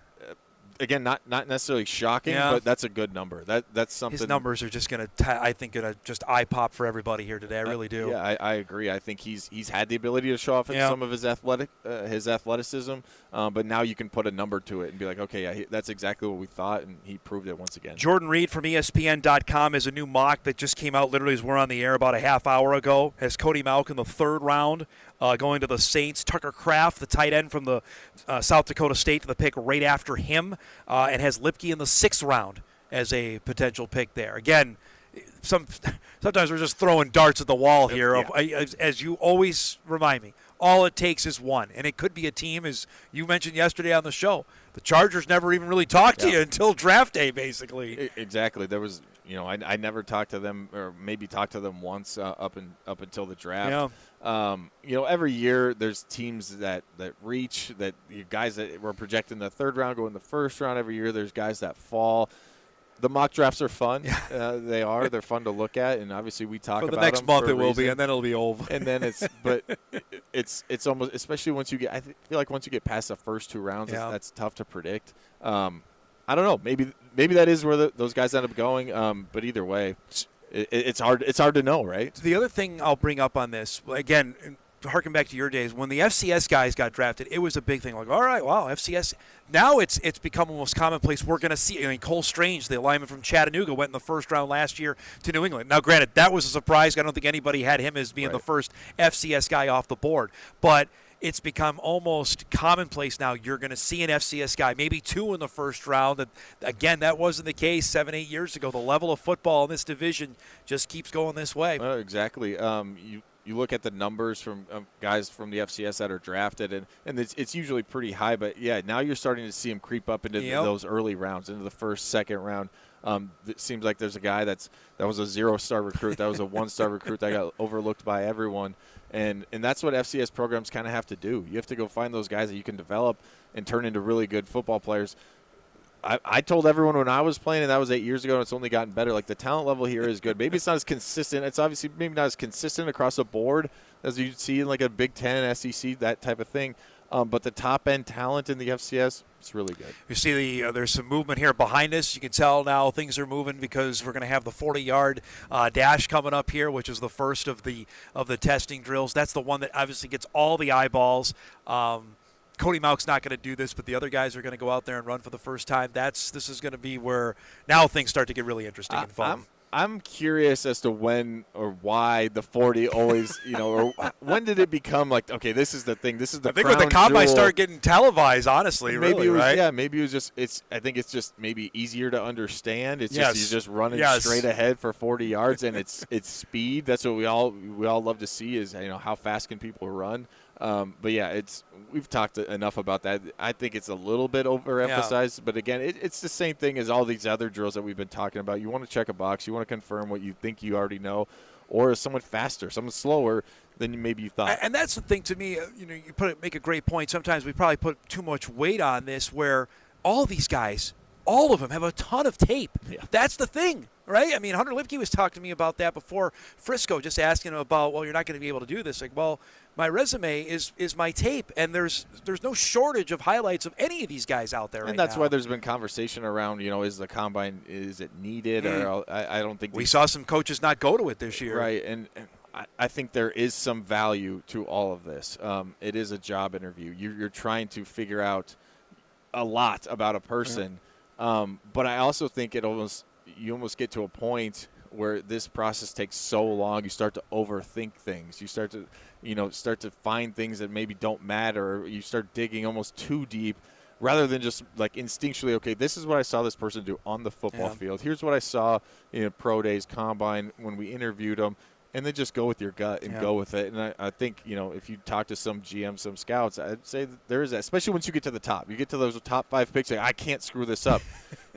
S9: Again, not necessarily shocking, but that's a good number. That's something.
S8: His numbers are just going to just eye pop for everybody here today. I really do.
S9: Yeah, I agree. I think he's had the ability to show off some of his athleticism, but now you can put a number to it and be like, okay, that's exactly what we thought, and he proved it once again.
S8: Jordan Reed from ESPN.com has a new mock that just came out literally as we're on the air about a half hour ago. Has Cody Mauch in the third round. Going to the Saints. Tucker Kraft, the tight end from the South Dakota State, the pick right after him, and has Lipke in the 6th round as a potential pick there. Again, sometimes we're just throwing darts at the wall here. As you always remind me, all it takes is one, and it could be a team, as you mentioned yesterday on the show. The Chargers never even really talked to you until draft day, basically.
S9: Exactly. There was, I never talked to them, or maybe talked to them once up until the draft. Every year there's teams that reach, that guys that were projected in the 3rd round go in the 1st round. Every year there's guys that fall. The mock drafts are fun. They are. They're fun to look at, and obviously we talk about them.
S8: For the next month it will be, and then it'll be over.
S9: And then it's almost, especially once you get, I feel like once you get past the first 2 rounds, that's tough to predict. I don't know. Maybe that is where those guys end up going. But either way, it's hard. It's hard to know, right?
S8: The other thing I'll bring up on this, again, harken back to your days, when the FCS guys got drafted, it was a big thing. Like, all right, wow, FCS. Now it's become almost commonplace. We're going to see. Cole Strange, the lineman from Chattanooga, went in the 1st round last year to New England. Now, granted, that was a surprise. I don't think anybody had him as being the first FCS guy off the board. But it's become almost commonplace now. You're going to see an FCS guy, maybe 2 in the 1st round. And again, that wasn't the case 7-8 years ago. The level of football in this division just keeps going this way.
S9: Exactly. You look at the numbers from guys from the FCS that are drafted, and it's usually pretty high. But, now you're starting to see them creep up into those early rounds, into the 1st, 2nd round. It seems like there's a guy that was a 0-star recruit. That was a 1-star recruit that got overlooked by everyone. And that's what FCS programs kind of have to do. You have to go find those guys that you can develop and turn into really good football players. I told everyone when I was playing, and that was 8 years ago, and it's only gotten better. Like, the talent level here is good. Maybe it's not as consistent. It's obviously maybe not as consistent across the board as you see in like a Big Ten, SEC, that type of thing. But the top-end talent in the FCS, it's really good.
S8: You see there's some movement here behind us. You can tell now things are moving because we're going to have the 40-yard dash coming up here, which is the first of the testing drills. That's the one that obviously gets all the eyeballs. Cody Mauch's not going to do this, but the other guys are going to go out there and run for the first time. This is going to be where now things start to get really interesting and fun.
S9: I'm curious as to when or why the 40 always, or when did it become like, okay, this is the thing. This is the crown jewel.
S8: I think when the combine started getting televised, honestly,
S9: maybe
S8: really, right?
S9: Yeah, maybe it was just, I think it's just maybe easier to understand. It's just, you're just running straight ahead for 40 yards, and it's speed. That's what we all love to see is, how fast can people run. But yeah, we've talked enough about that. I think it's a little bit overemphasized, but again, it's the same thing as all these other drills that we've been talking about. You want to check a box, you want to confirm what you think you already know, or is someone faster, someone slower than maybe you thought.
S8: And that's the thing to me. You make a great point. Sometimes we probably put too much weight on this, where all these guys, all of them have a ton of tape.
S9: Yeah.
S8: That's the thing. right? I mean, Hunter Lipke was talking to me about that before Frisco, just asking him about, well, you're not going to be able to do this. Like, well, my resume is my tape, and there's no shortage of highlights of any of these guys out there.
S9: And that's why there's been conversation around, is the combine, is it needed? Or I don't think
S8: we saw some coaches not go to it this year.
S9: Right, and I think there is some value to all of this. It is a job interview. You're trying to figure out a lot about a person, but I also think you almost get to a point where this process takes so long, you start to overthink things. You start to find things that maybe don't matter. Or you start digging almost too deep rather than just like instinctually, okay, this is what I saw this person do on the football field. Here's what I saw in pro days, combine, when we interviewed them. And then just go with your gut and go with it. And I think, if you talk to some GM, some scouts, I'd say that there is that, especially once you get to the top. You get to those top 5 picks, like, I can't screw this up.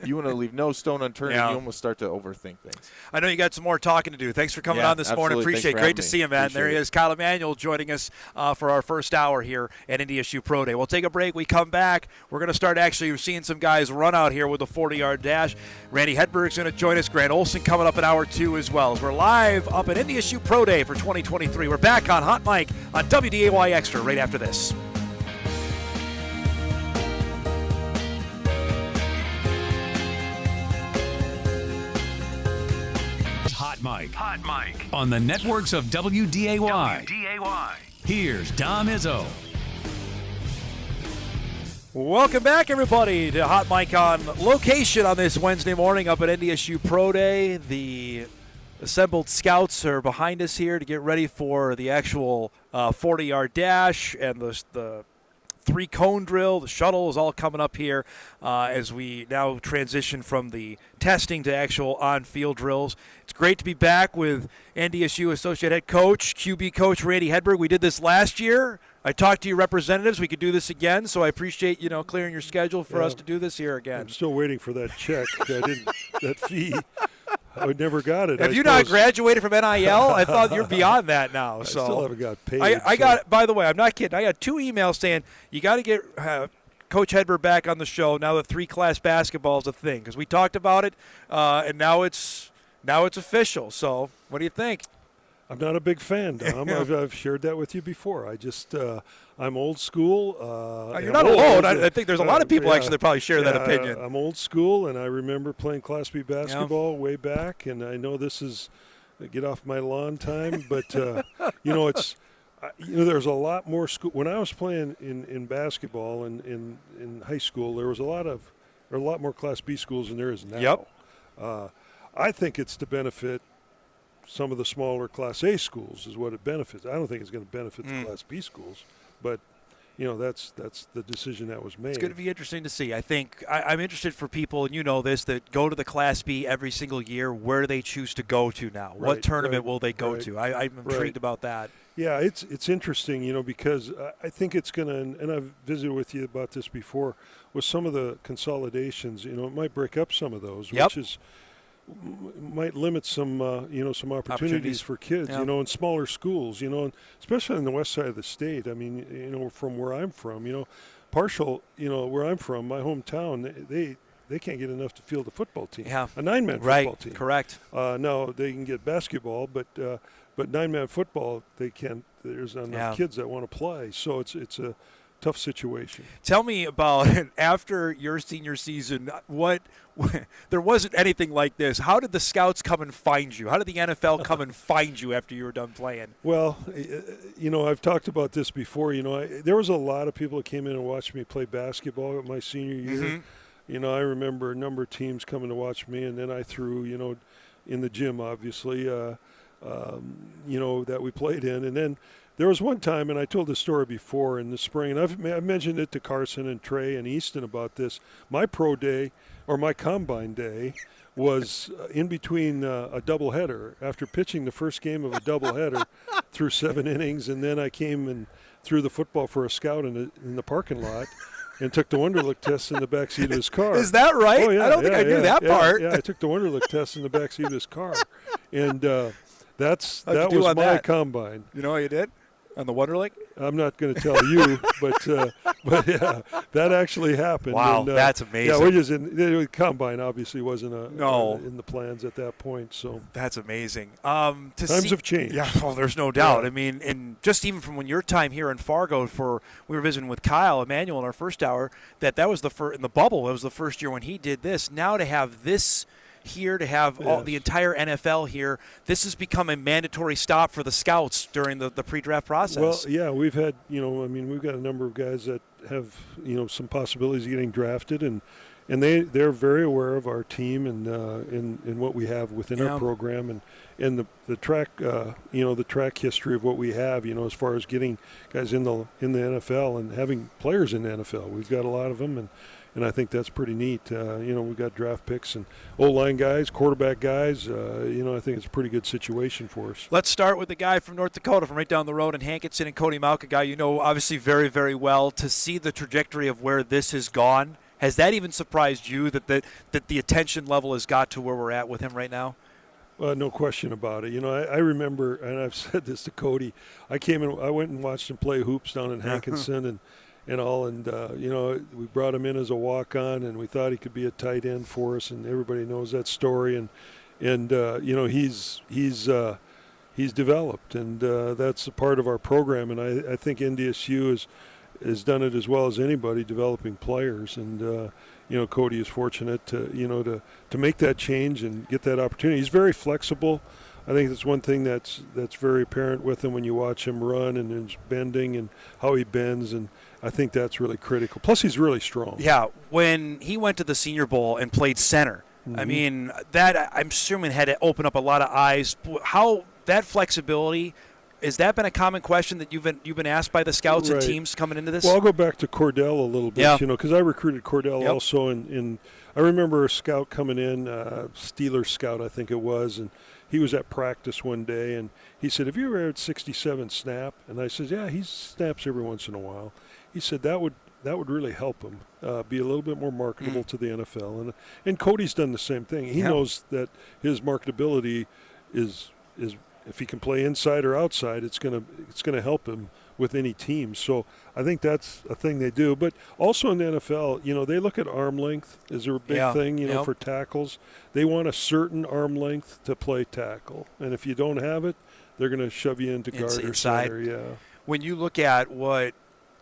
S9: You want to leave no stone unturned, and you almost start to overthink things.
S8: I know you got some more talking to do. Thanks for coming on this morning. Appreciate it. Great to see you, man. There he is, Kyle Emanuel, joining us for our first hour here at NDSU Pro Day. We'll take a break. We come back. We're going to start actually seeing some guys run out here with a 40-yard dash. Randy Hedberg's going to join us. Grant Olson coming up in hour 2 as well. As we're live up at NDSU Pro Day for 2023. We're back on Hot Mic on WDAY Extra right after this.
S1: Hot Mic on the networks of WDAY. Here's Dom Izzo.
S8: Welcome back, everybody, to Hot Mic on location on this Wednesday morning up at NDSU Pro Day. The assembled scouts are behind us here to get ready for the actual 40-yard dash and the 3-cone drill. The shuttle is all coming up here as we now transition from the testing to actual on-field drills. It's great to be back with NDSU Associate Head Coach, QB Coach Randy Hedberg. We did this last year. I talked to your representatives. We could do this again, so I appreciate clearing your schedule for us to do this here again.
S2: I'm still waiting for that check. That fee. I never got it.
S8: Have you not graduated from NIL? I thought you're beyond that now.
S2: I still haven't got paid.
S8: I got. By the way, I'm not kidding. I got 2 emails saying you got to get Coach Hedberg back on the show now that 3-class basketball is a thing, because we talked about it, and now it's official. So what do you think?
S2: I'm not a big fan, Dom. I've shared that with you before. I just I'm old school.
S8: You're not alone. I think there's a lot of people actually that probably share that opinion.
S2: I'm old school, and I remember playing Class B basketball way back. And I know this is get off my lawn time, but it's there's a lot more school. When I was playing in basketball and in high school, there was a lot more Class B schools than there is now.
S8: Yep.
S2: I think it's to benefit some of the smaller Class A schools is what it benefits. I don't think it's going to benefit the Class B schools, but that's the decision that was made.
S8: It's going to be interesting to see. I think I'm interested for people, and that go to the Class B every single year. Where do they choose to go to now?
S2: Right,
S8: what tournament will they go
S2: right,
S8: to? I'm intrigued about that.
S2: Yeah, it's interesting, because I think it's going to, and I've visited with you about this before, with some of the consolidations, it might break up some of those, which might limit some some opportunities for kids, in smaller schools, and especially on the west side of the state. I mean, from where I'm from, Partial, where I'm from, my hometown, they can't get enough to field a football team.
S8: Yeah.
S2: A 9-man football team.
S8: Correct.
S2: Now they can get basketball, but 9-man football they can't. There's not enough kids that want to play, so it's a tough situation.
S8: Tell me about after your senior season. There wasn't anything like this. How did the scouts come and find you? How did the NFL come and find you after you were done playing?
S2: Well, I've talked about this before. There was a lot of people that came in and watched me play basketball my senior year.
S8: Mm-hmm.
S2: I remember a number of teams coming to watch me, and then I threw, in the gym, obviously, that we played in, and then. There was one time, and I told this story before in the spring, and I've mentioned it to Carson and Trey and Easton about this. My pro day, or my combine day, was in between a doubleheader. After pitching the first game of a doubleheader through 7 innings, and then I came and threw the football for a scout in the parking lot and took the Wonderlic test in the backseat of his car.
S8: Is that right?
S2: Oh, yeah,
S8: I don't think I knew that part.
S2: Yeah, I took the Wonderlic test in the backseat of his car. And that was my combine.
S8: You know what you did? On the Wonderlic?
S2: I'm not going to tell you, but yeah, that actually happened.
S8: Wow,
S2: and,
S8: that's amazing.
S2: Yeah, we just the combine obviously wasn't in the plans at that point. So
S8: that's amazing.
S2: Times have changed.
S8: Yeah, well, there's no doubt.
S2: Yeah.
S8: I mean, and just even from your time here in Fargo, we were visiting with Kyle Emanuel in our first hour. That was the first in the bubble. It was the first year when he did this. Now to have this here, to have the entire NFL here, this has become a mandatory stop for the scouts during the pre-draft process.
S2: Well, yeah, we've had, we've got a number of guys that have, some possibilities of getting drafted, and they're very aware of our team and in what we have within our program and the track, the track history of what we have, as far as getting guys in the NFL and having players in the NFL. We've got a lot of them, and I think that's pretty neat. We've got draft picks and O-line guys, quarterback guys. I think it's a pretty good situation for us.
S8: Let's start with the guy from North Dakota, from right down the road in Hankinson, and Cody Malka, guy obviously very, very well. To see the trajectory of where this has gone, has that even surprised you that the attention level has got to where we're at with him right now?
S2: No question about it. I remember, and I've said this to Cody, I went and watched him play hoops down in Hankinson and all, and we brought him in as a walk-on, and we thought he could be a tight end for us, and everybody knows that story, and he's developed, and that's a part of our program, and I think NDSU has done it as well as anybody, developing players, and Cody is fortunate to make that change and get that opportunity. He's very flexible. I think that's one thing that's very apparent with him when you watch him run and his bending and how he bends, and I think that's really critical. Plus, he's really strong.
S8: Yeah, when he went to the Senior Bowl and played center, I mean, that I'm assuming had to open up a lot of eyes. How that flexibility, has that been a common question that you've been asked by the scouts and teams coming into this?
S2: Well, I'll go back to Cordell a little bit, because I recruited Cordell also, and I remember a scout coming in, Steelers scout I think it was, and he was at practice one day, and he said, "Have you ever had 67 snap?" And I said, "Yeah, he snaps every once in a while." He said that would really help him be a little bit more marketable to the NFL, and Cody's done the same thing. He knows that his marketability is if he can play inside or outside, it's gonna help him with any team. So I think that's a thing they do. But also in the NFL, they look at arm length as a big thing, for tackles. They want a certain arm length to play tackle. And if you don't have it, they're going to shove you into guard or center. Yeah.
S8: When you look at what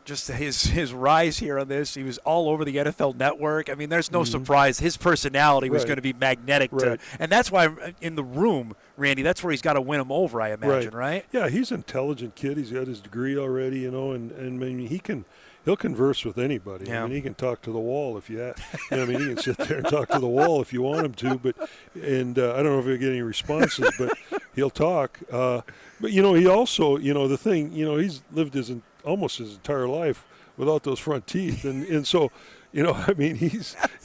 S8: just his rise here on this, he was all over the NFL Network. I mean, there's no surprise. His personality was going to be magnetic. And that's why in the room, Randy, that's where he's got to win him over, I imagine, right?
S2: Yeah, he's an intelligent kid. He's got his degree already, and I mean, he'll converse with anybody.
S8: Yeah.
S2: I mean, he can talk to the wall if you he can sit there and talk to the wall if you want him to. I don't know if he'll get any responses, but he'll talk. But he also, the thing, he's lived almost his entire life without those front teeth, and so. I mean, he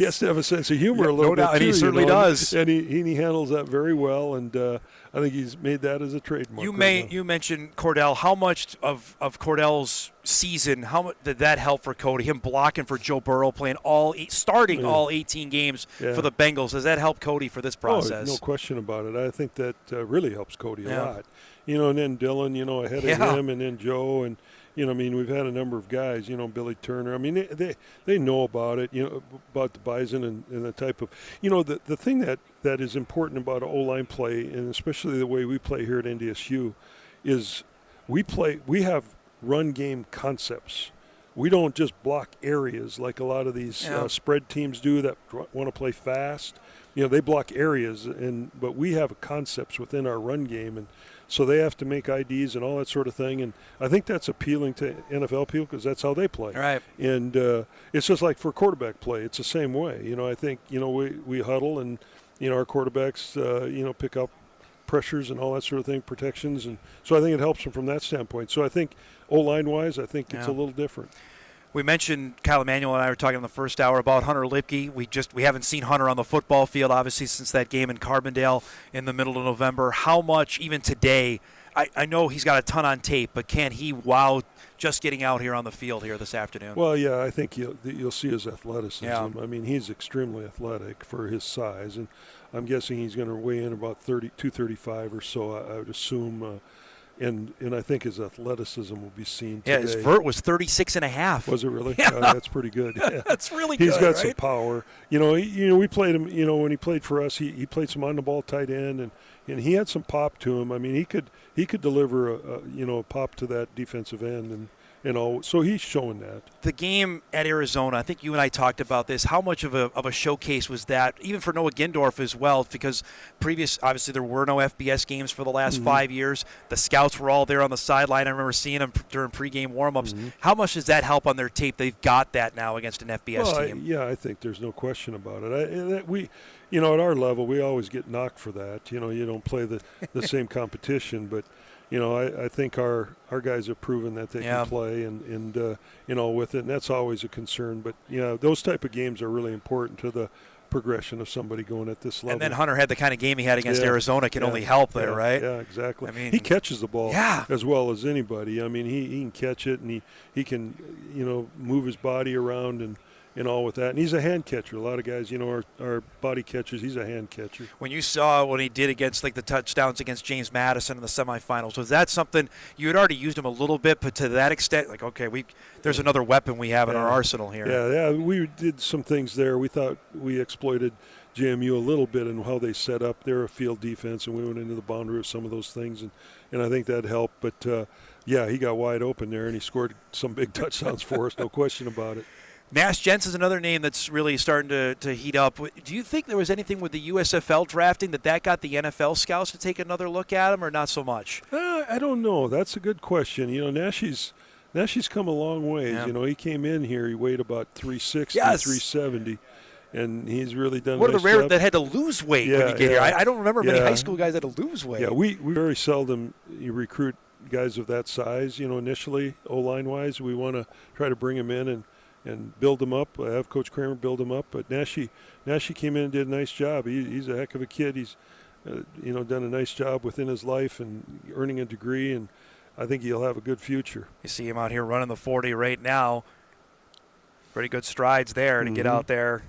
S2: has to have a sense of humor a little bit,
S8: doubt, and he certainly does.
S2: And he handles that very well, and I think he's made that as a trademark.
S8: You mentioned Cordell. How much of Cordell's season, how much did that help for Cody? Him blocking for Joe Burrow, playing starting all 18 games for the Bengals. Does that help Cody for this process?
S2: Oh, no question about it. I think that really helps Cody a lot. And then Dylan, ahead of him, and then Joe, and we've had a number of guys, Billy Turner. I mean, they know about it, about the Bison and the type of, the thing that is important about O-line play, and especially the way we play here at NDSU, is we have run game concepts. We don't just block areas like a lot of these spread teams do that want to play fast. They block areas, but we have concepts within our run game, and so they have to make IDs and all that sort of thing. And I think that's appealing to NFL people because that's how they play.
S8: Right.
S2: And it's just like for quarterback play, it's the same way. I think we huddle and our quarterbacks pick up pressures and all that sort of thing, protections, and so I think it helps them from that standpoint. So I think O-line wise, I think it's a little different.
S8: We mentioned Kyle Emanuel and I were talking in the first hour about Hunter Lipke. We haven't seen Hunter on the football field, obviously, since that game in Carbondale in the middle of November. How much, even today, I know he's got a ton on tape, but can he wow just getting out here on the field here this afternoon?
S2: Well, yeah, I think you'll see his athleticism.
S8: Yeah.
S2: I mean, he's extremely athletic for his size, and I'm guessing he's going to weigh in about 235 or so, I would assume. And I think his athleticism will be seen today.
S8: Yeah, his vert was 36.5.
S2: Was it really?
S8: Yeah.
S2: That's pretty good. Yeah.
S8: That's really good.
S2: He's got some
S8: right?
S2: power. We played him. When he played for us, he played some on the ball tight end, and he had some pop to him. I mean, he could deliver a pop to that defensive end, and so he's showing that.
S8: The game at Arizona, I think you and I talked about this. How much of a showcase was that, even for Noah Gindorf as well? Because obviously there were no FBS games for the last 5 years. The scouts were all there on the sideline. I remember seeing them during pregame warmups. How much does that help on their tape? They've got that now against an FBS team.
S2: I think there's no question about it. At our level, we always get knocked for that. You don't play the same competition, but. I think our guys have proven that they can play and with it, and that's always a concern. But, those type of games are really important to the progression of somebody going at this level.
S8: And then Hunter had the kind of game he had against Arizona can only help there, right?
S2: Yeah, exactly.
S8: I mean,
S2: he catches the ball as well as anybody. I mean, he can catch it, and he can, move his body around and all with that. And he's a hand catcher. A lot of guys, are body catchers. He's a hand catcher.
S8: When you saw what he did against, the touchdowns against James Madison in the semifinals, was that something you had already used him a little bit, but to that extent, there's another weapon we have in our arsenal here.
S2: Yeah, we did some things there. We thought we exploited JMU a little bit in how they set up their field defense, and we went into the boundary of some of those things, and I think that helped. But, he got wide open there, and he scored some big touchdowns for us, no question about it.
S8: Nash Jensen's another name that's really starting to heat up. Do you think there was anything with the USFL drafting that got the NFL scouts to take another look at him, or not so much?
S2: I don't know. That's a good question. Nash's come a long ways.
S8: Yeah.
S2: He came in here. He weighed about 360, 370, and he's really done.
S8: One
S2: of
S8: the rare
S2: job.
S8: that had to lose weight when you get here. I don't remember many high school guys that had to lose weight.
S2: Yeah, we very seldom recruit guys of that size. Initially O-line wise, we want to try to bring them in and build them up. Have Coach Kramer build them up. But Nashi came in and did a nice job. He's a heck of a kid. He's done a nice job within his life and earning a degree, and I think he'll have a good future.
S8: You see him out here running the 40 right now. Pretty good strides there to get out there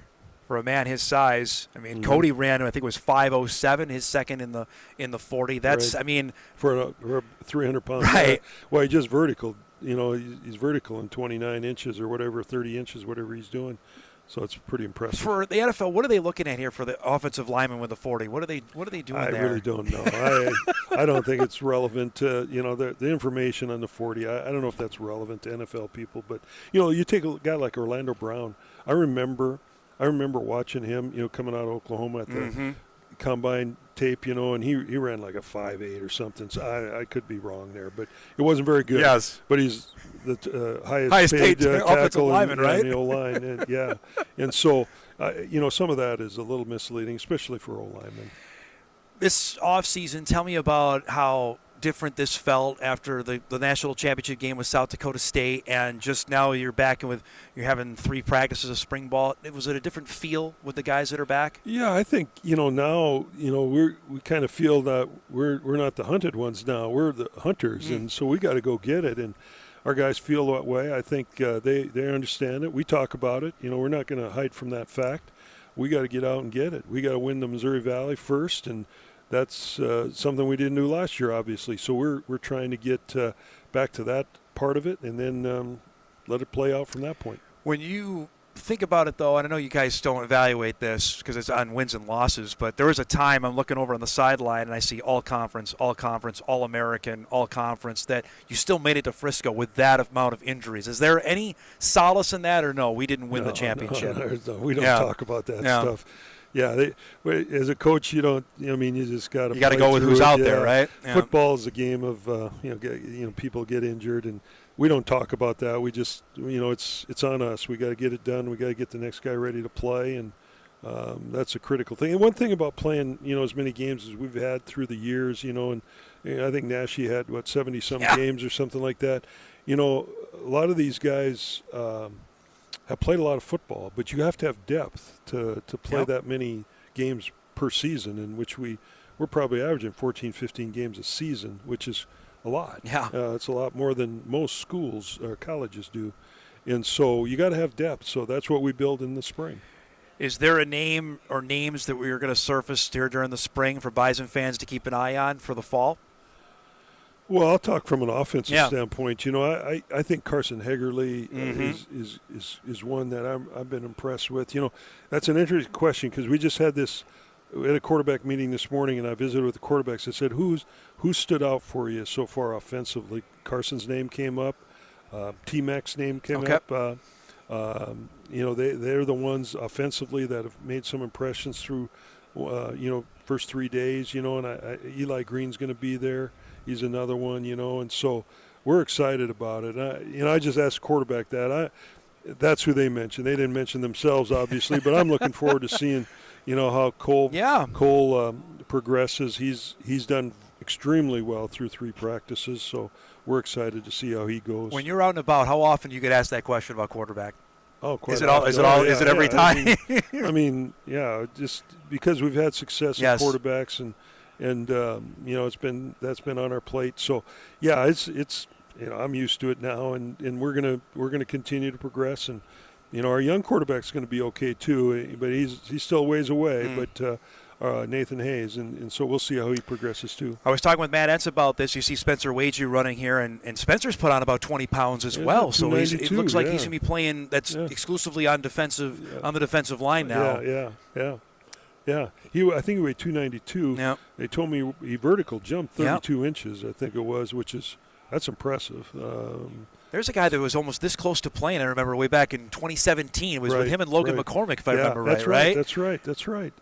S8: for a man his size. I mean, Cody ran, I think it was 5:07, his second in the 40. That's,
S2: right.
S8: I mean,
S2: for a 300-pound
S8: right.
S2: guy. Well, he just vertical. He's vertical in 29 inches or whatever, 30 inches, whatever he's doing. So it's pretty impressive.
S8: For the NFL, what are they looking at here for the offensive lineman with the 40? What are they doing there?
S2: I really don't know. I don't think it's relevant to, the information on the 40. I don't know if that's relevant to NFL people. But, you take a guy like Orlando Brown. I remember watching him, coming out of Oklahoma at the combine tape, and he ran like a 5.8 or something. So I could be wrong there, but it wasn't very good.
S8: Yes.
S2: But he's the highest
S8: paid
S2: tackle
S8: lineman, right?
S2: in the O-line. And, and so, some of that is a little misleading, especially for O-linemen.
S8: This offseason, tell me about how different this felt after the national championship game with South Dakota State, and just now you're having 3 practices of spring ball. Was it a different feel with the guys that are back?
S2: Yeah, I think now we kind of feel that we're not the hunted ones now. We're the hunters, and so we got to go get it. And our guys feel that way. I think they understand it. We talk about it. We're not going to hide from that fact. We got to get out and get it. We got to win the Missouri Valley first, and that's something we didn't do last year, obviously. So we're trying to get back to that part of it, and then let it play out from that point. When
S8: you think about it, though, and I know you guys don't evaluate this because it's on wins and losses, but there was a time I'm looking over on the sideline and I see all-conference, all-American, all-conference, that you still made it to Frisco with that amount of injuries. Is there any solace in that, or no, we didn't win the championship?
S2: No, we don't talk about that stuff. Yeah, as a coach, you don't. You just got to.
S8: You got to go with who's out there, right?
S2: Yeah. Football is a game of people get injured, and we don't talk about that. We just it's on us. We got to get it done. We got to get the next guy ready to play, and that's a critical thing. And one thing about playing as many games as we've had through the years, and I think Nashi had 70-some games or something like that. A lot of these guys. Have played a lot of football, but you have to have depth to play that many games per season, in which we're probably averaging 14, 15 games a season, which is a lot.
S8: Yeah.
S2: It's a lot more than most schools or colleges do. And so you got to have depth. So that's what we build in the spring.
S8: Is there a name or names that we are going to surface here during the spring for Bison fans to keep an eye on for the fall?
S2: Well, I'll talk from an offensive
S8: Yeah.
S2: standpoint. You know, I think Carson Hegerle is one that I've been impressed with. You know, that's an interesting question because we just had this. We had a quarterback meeting this morning, and I visited with the quarterbacks. I said, who stood out for you so far offensively? Carson's name came up. T-Mac's name came up. You know, they're the ones offensively that have made some impressions through, you know, first 3 days. You know, and Eli Green's going to be there. He's another one, you know, and so we're excited about it. I just asked quarterback that. That's who they mentioned. They didn't mention themselves, obviously, but I'm looking forward to seeing, you know, how Cole progresses. He's done extremely well through 3 practices, so we're excited to see how he goes.
S8: When you're out and about, how often you get asked that question about quarterback?
S2: Oh, quite
S8: is it every time?
S2: I mean, yeah, just because we've had success with quarterbacks and you know, that's been on our plate. So yeah, it's you know, I'm used to it now, and we're gonna continue to progress, and you know, our young quarterback's going to be okay too, but he's still ways away. But Nathan Hayes, and so we'll see how he progresses too.
S8: I was talking with Matt Entz about this. You see Spencer Wagee running here, and Spencer's put on about 20 pounds as well. So it looks like he's going to be playing. That's exclusively on the defensive line now.
S2: Yeah. I think he weighed 292.
S8: Yeah.
S2: They told me he vertical jumped 32 inches, I think it was, that's impressive.
S8: There's a guy that was almost this close to playing. I remember way back in 2017. It was with him and Logan McCormick, if I remember right.
S2: That's right.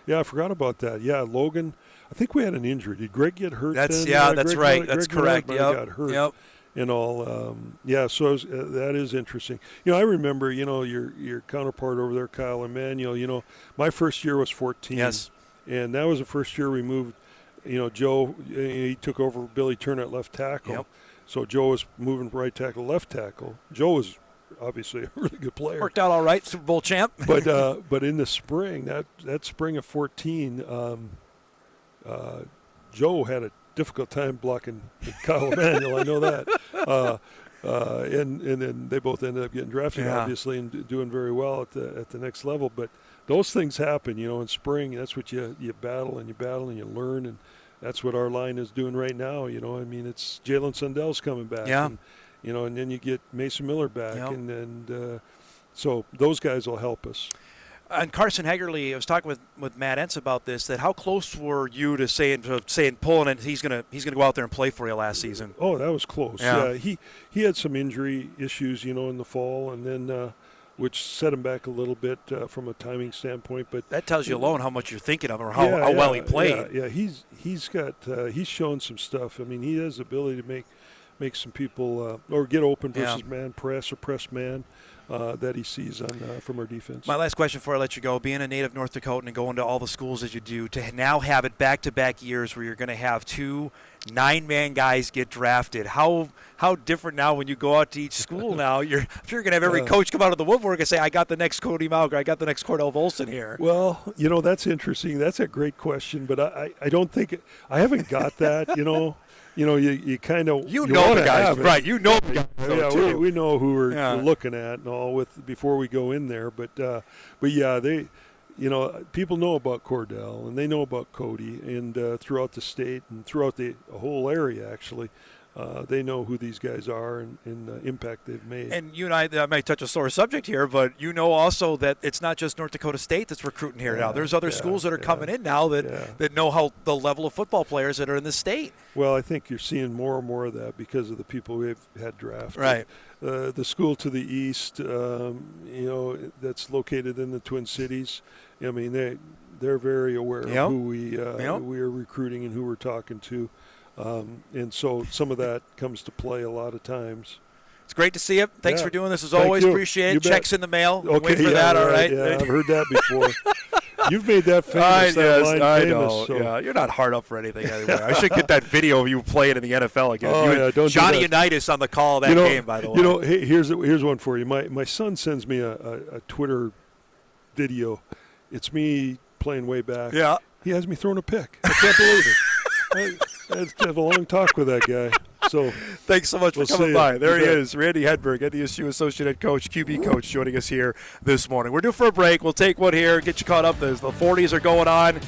S2: Yeah, I forgot about that. Yeah, Logan. I think we had an injury. Did Greg get hurt?
S8: That's
S2: Greg
S8: right. That's correct.
S2: Got hurt. And all. So that is interesting. You know, I remember, you know, your counterpart over there, Kyle Emanuel, you know, my first year was 14.
S8: Yes.
S2: And that was the first year we moved, you know, Joe, he took over Billy Turner at left tackle.
S8: Yep.
S2: So Joe was moving right tackle, left tackle. Joe was obviously a really good player.
S8: Worked out all right, Super Bowl champ.
S2: But in the spring, that spring of 14, Joe had a difficult time blocking Kyle Emanuel. I know that. And then they both ended up getting drafted, obviously, and doing very well at the next level. But those things happen, you know, in spring. That's what you battle and you learn, and that's what our line is doing right now. You know, I mean, it's Jalen Sundell's coming back.
S8: Yeah.
S2: And, you know, and then you get Mason Miller back, and so those guys will help us.
S8: And Carson Hegerle, I was talking with Matt Entz about this. That how close were you to saying pulling it? He's gonna go out there and play for you last season.
S2: Oh, that was close. Yeah, he had some injury issues, you know, in the fall, and then which set him back a little bit from a timing standpoint. But
S8: that tells you alone how much you're thinking of him or how well he played.
S2: Yeah, he's shown some stuff. I mean, he has the ability to make some people or get open versus man press or press man. That he sees from our defense.
S8: My last question before I let you go, being a native North Dakotan and going to all the schools as you do, to now have it back-to-back years where you're going to have 2 9-man guys get drafted, how different now when you go out to each school now? I'm sure you're going to have every coach come out of the woodwork and say, I got the next Cody Malger, I got the next Cordell Volson here.
S2: Well, you know, that's interesting. That's a great question, but I don't think I haven't got that, you know. You know, you kind of
S8: you know the guys, right? You know the guys.
S2: We know who we're looking at and all before we go in there. But yeah, they, you know, people know about Cordell and they know about Cody, and throughout the state and throughout the whole area actually. They know who these guys are and the impact they've made.
S8: And you and I might touch a sore subject here, but you know also that it's not just North Dakota State that's recruiting here now. There's other schools that are coming in now that know how the level of football players that are in the state.
S2: Well, I think you're seeing more and more of that because of the people we've had drafted.
S8: Right.
S2: The school to the east, you know, that's located in the Twin Cities. I mean, they're very aware of who we are recruiting and who we're talking to. And so some of that comes to play a lot of times.
S8: It's great to see you. Thanks for doing this as always. Appreciate it. Checks in the mail.
S2: Okay,
S8: wait for that. All right.
S2: Yeah, I've heard that before. You've made that famous.
S8: I know. So. Yeah, you're not hard up for anything anyway. I should get that video of you playing in the NFL again.
S2: Don't
S8: Johnny
S2: do that.
S8: Unitas on the call of that game, by the way.
S2: You know, here's one for you. My son sends me a Twitter video. It's me playing way back.
S8: Yeah.
S2: He has me throwing a pick. I can't believe it. I had to have a long talk with that guy. So
S8: thanks so much for coming by. There he is, Randy Hedberg, NDSU Associate Head Coach, QB Coach, joining us here this morning. We're due for a break. We'll take one here, get you caught up. The 40s are going on.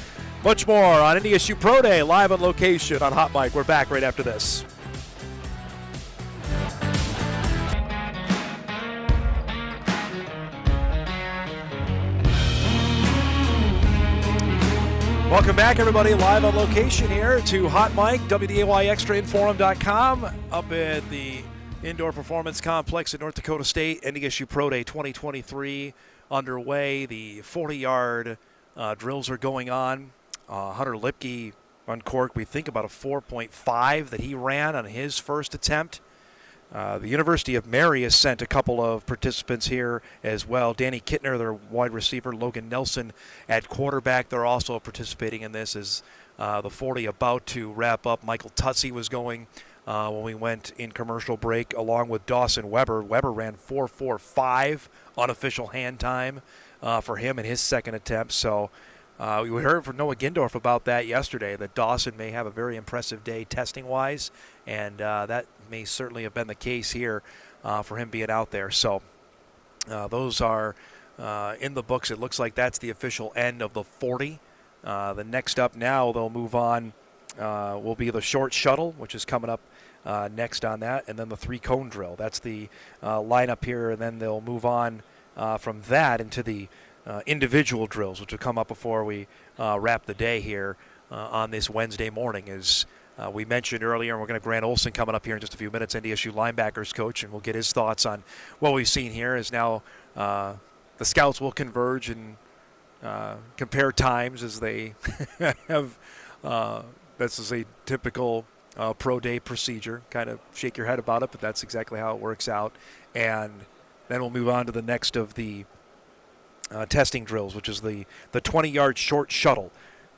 S8: Much more on NDSU Pro Day, live on location on Hot Mic. We're back right after this. Welcome back, everybody. Live on location here to Hot Mic, WDAY Extra, InForum.com, up at the Indoor Performance Complex at North Dakota State. NDSU Pro Day 2023 underway. The 40-yard drills are going on. Hunter Lipke uncorked, we think, about a 4.5 that he ran on his first attempt. The University of Mary has sent a couple of participants here as well. Danny Kittner, their wide receiver, Logan Nelson at quarterback. They're also participating in this as the 40 about to wrap up. Michael Tutsi was going when we went in commercial break, along with Dawson Weber. Weber ran 4.45 unofficial hand time for him in his second attempt. So we heard from Noah Gindorf about that yesterday, that Dawson may have a very impressive day testing-wise, and that may certainly have been the case here for him being out there. So those are in the books. It looks like that's the official end of the 40. The next up now, they'll move on, will be the short shuttle, which is coming up next on that, and then the 3-cone drill. That's the lineup here, and then they'll move on from that into the individual drills, which will come up before we wrap the day here on this Wednesday morning. As we mentioned earlier, and we're going to Grant Olson coming up here in just a few minutes, NDSU Linebackers coach, and we'll get his thoughts on what we've seen here as now the scouts will converge and compare times as they have. This is a typical pro day procedure. Kind of shake your head about it, but that's exactly how it works out. And then we'll move on to the next of the testing drills, which is the 20-yard short shuttle.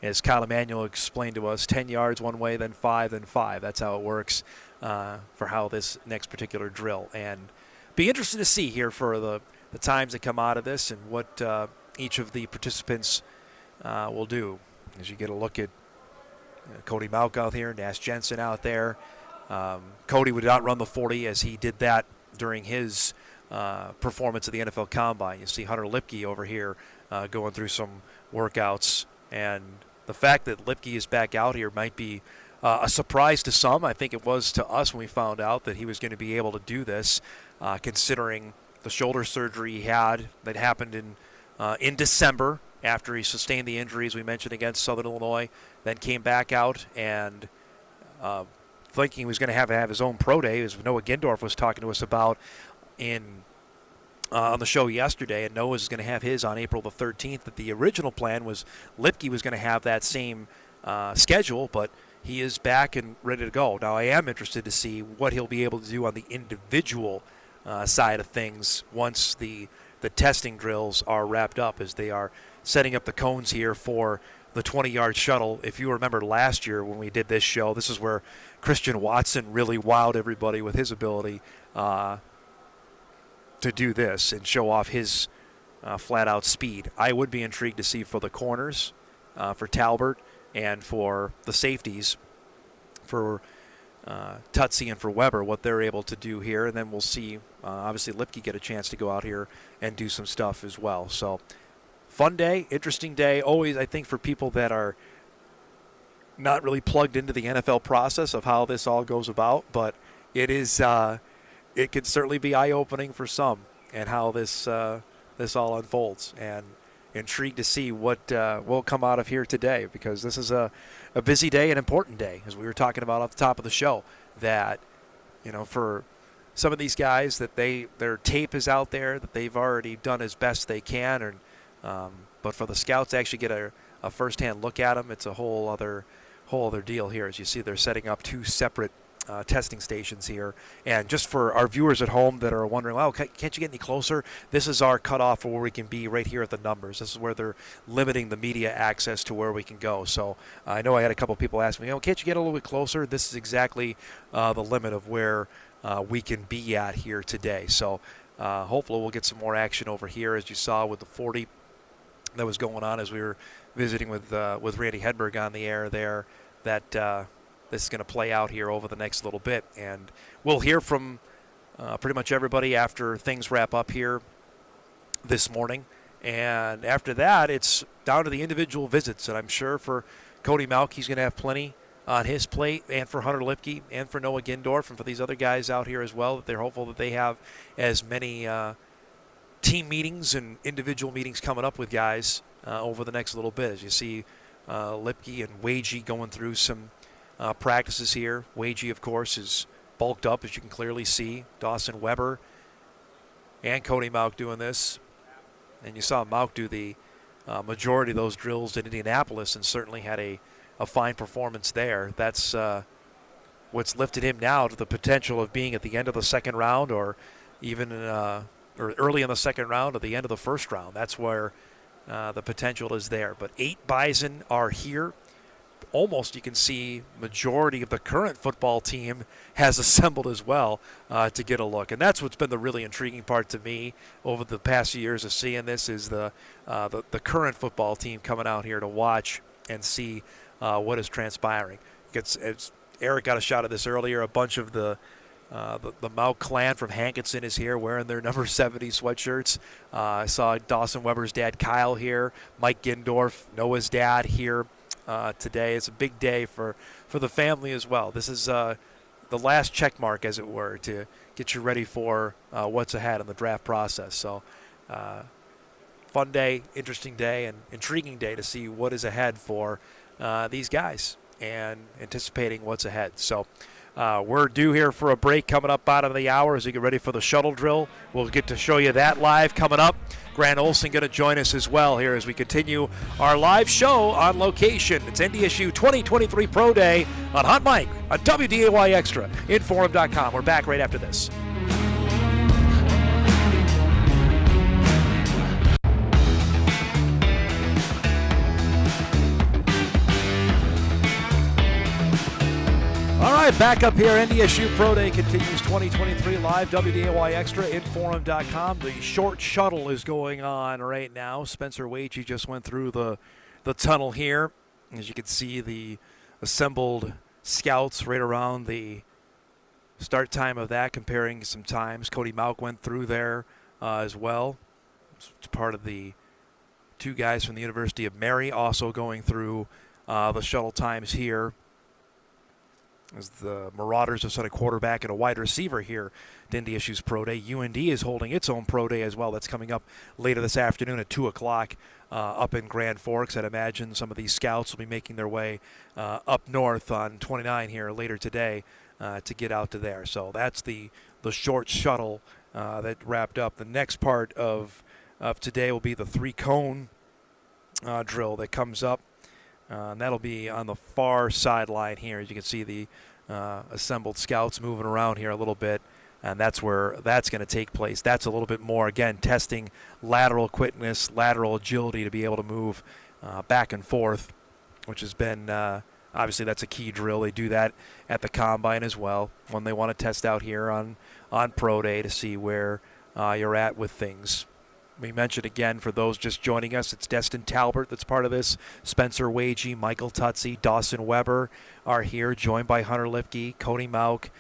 S8: As Kyle Emanuel explained to us, 10 yards one way, then 5, then 5. That's how it works for how this next particular drill. And be interested to see here for the times that come out of this and what each of the participants will do. As you get a look at Cody Malk out here, Nash Jensen out there. Cody would not run the 40 as he did that during his performance at the NFL Combine. You see Hunter Lipke over here going through some workouts, and the fact that Lipke is back out here might be a surprise to some. I think it was to us when we found out that he was going to be able to do this, considering the shoulder surgery he had that happened in December after he sustained the injuries we mentioned against Southern Illinois, then came back out and thinking he was going to have his own pro day, as Noah Gindorf was talking to us about on the show yesterday, and Noah's going to have his on April the 13th. But the original plan was Lipke was going to have that same schedule, but he is back and ready to go. Now, I am interested to see what he'll be able to do on the individual side of things once the testing drills are wrapped up, as they are setting up the cones here for the 20-yard shuttle. If you remember last year when we did this show, this is where Christian Watson really wowed everybody with his ability to do this and show off his flat-out speed. I would be intrigued to see for the corners, for Talbert, and for the safeties, for Tutsi and for Weber, what they're able to do here. And then we'll see, obviously, Lipke get a chance to go out here and do some stuff as well. So, fun day, interesting day. Always, I think, for people that are not really plugged into the NFL process of how this all goes about, but it is it could certainly be eye-opening for some and how this all unfolds, and intrigued to see what will come out of here today, because this is a busy day, an important day, as we were talking about off the top of the show, that, you know, for some of these guys that their tape is out there, that they've already done as best they can, and but for the scouts to actually get a first-hand look at them, it's a whole other deal here. As you see, they're setting up two separate testing stations here. And just for our viewers at home that are wondering, well, can't you get any closer? This is our cutoff for where we can be, right here at the numbers. This is where they're limiting the media access to where we can go. So I know I had a couple people ask me, can't you get a little bit closer? This is exactly the limit of where we can be at here today. So hopefully we'll get some more action over here, as you saw with the 40 that was going on as we were visiting with Randy Hedberg on the air there, that this is going to play out here over the next little bit. And we'll hear from pretty much everybody after things wrap up here this morning. And after that, it's down to the individual visits. And I'm sure for Cody Malk, he's going to have plenty on his plate, and for Hunter Lipke, and for Noah Gindorf, and for these other guys out here as well. They're hopeful that they have as many team meetings and individual meetings coming up with guys over the next little bit. As you see Lipke and Wagee going through some practices here. Wagee, of course, is bulked up, as you can clearly see. Dawson Weber and Cody Malk doing this. And you saw Malk do the majority of those drills in Indianapolis and certainly had a fine performance there. That's what's lifted him now to the potential of being at the end of the second round, or even or early in the second round or the end of the first round. That's where the potential is there. But 8 Bison are here. Almost, you can see majority of the current football team has assembled as well to get a look. And that's what's been the really intriguing part to me over the past few years of seeing this, is the current football team coming out here to watch and see what is transpiring. Eric got a shot of this earlier. A bunch of the Malk clan from Hankinson is here wearing their number 70 sweatshirts. I saw Dawson Weber's dad, Kyle, here. Mike Gindorf, Noah's dad, here today. It's a big day for the family as well. This is the last check mark, as it were, to get you ready for what's ahead in the draft process. So fun day, interesting day, and intriguing day to see what is ahead for these guys and anticipating what's ahead. So we're due here for a break coming up out of the hour as we get ready for the shuttle drill. We'll get to show you that live coming up. Grant Olson going to join us as well here as we continue our live show on location. It's NDSU 2023 Pro Day on Hot Mic on WDAY Extra, InForum.com. We're back right after this. All right, back up here. NDSU Pro Day continues 2023 live, WDAY Extra, InForum.com. The short shuttle is going on right now. Spencer Wagee just went through the tunnel here. As you can see, the assembled scouts right around the start time of that, comparing some times. Cody Malk went through there as well. It's part of the 2 guys from the University of Mary also going through the shuttle times here, as the Marauders have set a quarterback and a wide receiver here at NDSU's Pro Day. UND is holding its own Pro Day as well. That's coming up later this afternoon at 2 o'clock up in Grand Forks. I'd imagine some of these scouts will be making their way up north on 29 here later today to get out to there. So that's the short shuttle that wrapped up. The next part of today will be the 3-cone drill that comes up. And that'll be on the far sideline here. As you can see, the assembled scouts moving around here a little bit, and that's where that's going to take place. That's a little bit more, again, testing lateral quickness, lateral agility to be able to move back and forth, which has been, obviously that's a key drill. They do that at the Combine as well when they want to test out here on Pro Day to see where you're at with things. We mentioned again, for those just joining us, it's Destin Talbert that's part of this. Spencer Wagee, Michael Tutsi, Dawson Weber are here, joined by Hunter Lipke, Cody Malk,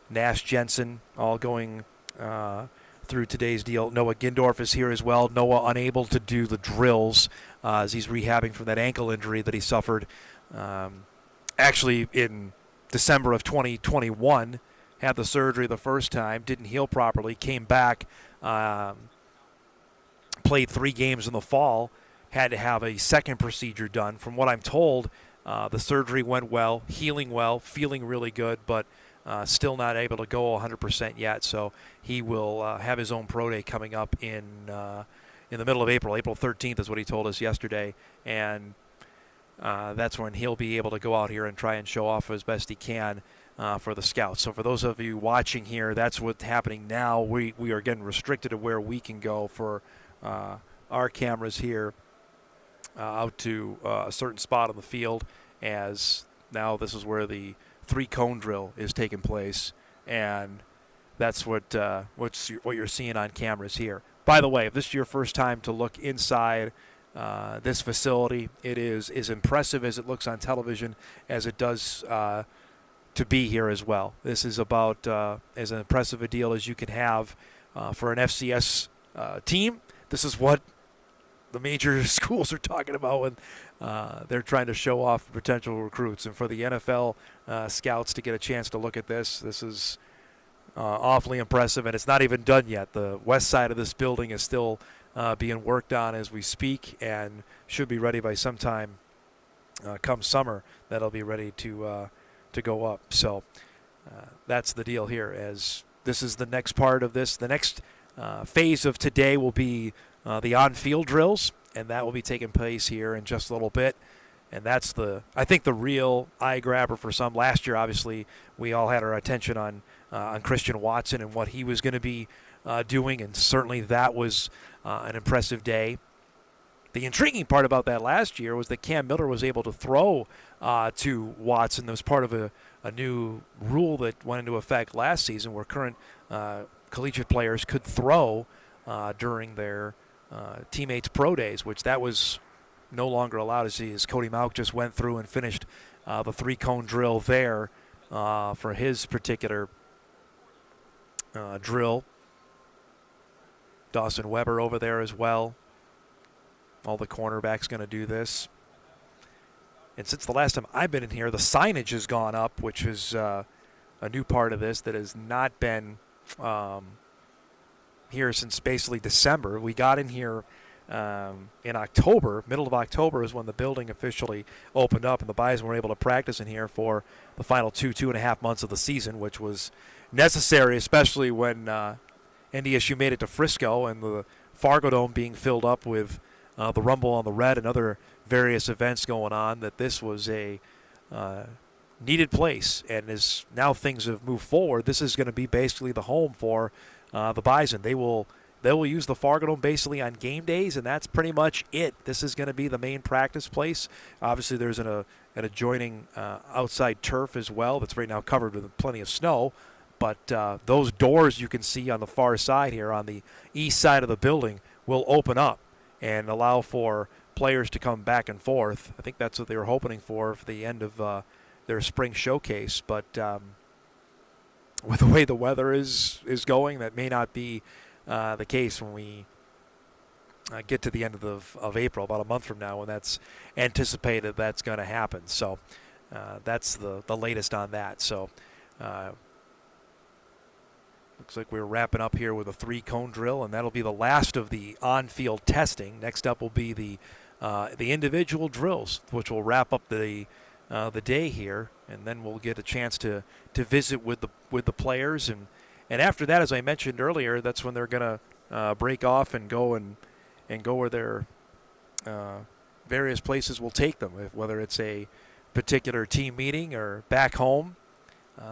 S8: Nash Jensen, all going through today's deal. Noah Gindorf is here as well. Noah unable to do the drills as he's rehabbing from that ankle injury that he suffered actually in December of 2021. Had the surgery the first time, didn't heal properly, came back, played 3 games in the fall, had to have a second procedure done. From what I'm told, the surgery went well, healing well, feeling really good, but still not able to go 100% yet. So he will have his own Pro Day coming up in the middle of April. April 13th is what he told us yesterday, and that's when he'll be able to go out here and try and show off as best he can for the scouts. So for those of you watching here, that's what's happening now. We are getting restricted to where we can go for our cameras here out to a certain spot on the field, as now this is where the 3-cone drill is taking place, and that's what you're seeing on cameras here. By the way, if this is your first time to look inside this facility, it is as impressive as it looks on television as it does to be here as well. This is about as impressive a deal as you can have for an FCS team. This is what the major schools are talking about when they're trying to show off potential recruits. And for the NFL scouts to get a chance to look at this is awfully impressive, and it's not even done yet. The west side of this building is still being worked on as we speak and should be ready by sometime come summer. That'll be ready to go up. So that's the deal here, as this is the next part of this. The next phase of today will be the on-field drills, and that will be taking place here in just a little bit. And that's I think the real eye grabber for some. Last year, obviously, we all had our attention on Christian Watson and what he was going to be doing, and certainly that was an impressive day. The intriguing part about that last year was that Cam Miller was able to throw to Watson. That was part of a new rule that went into effect last season, where current collegiate players could throw during their teammates' pro days, which that was no longer allowed, as Cody Mauch just went through and finished the three-cone drill there for his particular drill. Dawson Weber over there as well. All the cornerbacks going to do this. And since the last time I've been in here, the signage has gone up, which is a new part of this that has not been here since basically December. We got in here in October. Middle of October is when the building officially opened up, and the Bison were able to practice in here for the final 2.5 months of the season, which was necessary, especially when NDSU made it to Frisco and the Fargo Dome being filled up with the Rumble on the Red and other various events going on, that this was a needed place. And as now things have moved forward, this is going to be basically the home for the Bison. They will use the Fargo Dome basically on game days, and that's pretty much it. This is going to be the main practice place. Obviously, there's an adjoining outside turf as well that's right now covered with plenty of snow. But those doors you can see on the far side here on the east side of the building will open up and allow for players to come back and forth. I think that's what they were hoping for the end of their spring showcase. But with the way the weather is going, that may not be the case when we get to the end of April, about a month from now, when that's anticipated that's going to happen. So that's the latest on that. So looks like we're wrapping up here with a three-cone drill, and that'll be the last of the on-field testing. Next up will be the individual drills, which will wrap up the day here, and then we'll get a chance to visit with the players, and after that, as I mentioned earlier, that's when they're going to break off and go where their various places will take them, whether it's a particular team meeting or back home.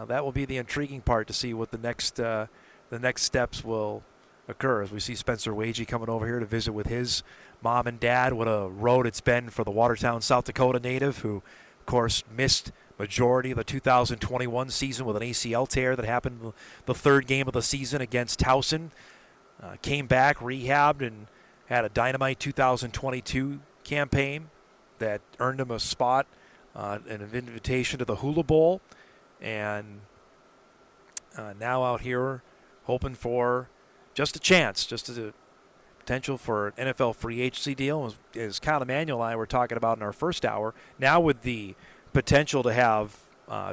S8: That will be the intriguing part, to see what the next steps will occur, as we see Spencer Wagey coming over here to visit with his mom and dad. What a road it's been for the Watertown, South Dakota native, who, of course, missed majority of the 2021 season with an ACL tear that happened the third game of the season against Towson. Came back, rehabbed, and had a dynamite 2022 campaign that earned him a spot, an invitation to the Hula Bowl. And now out here hoping for just a chance, just a potential for an NFL free agency deal, as Kyle Emanuel and I were talking about in our first hour. Now with the potential to have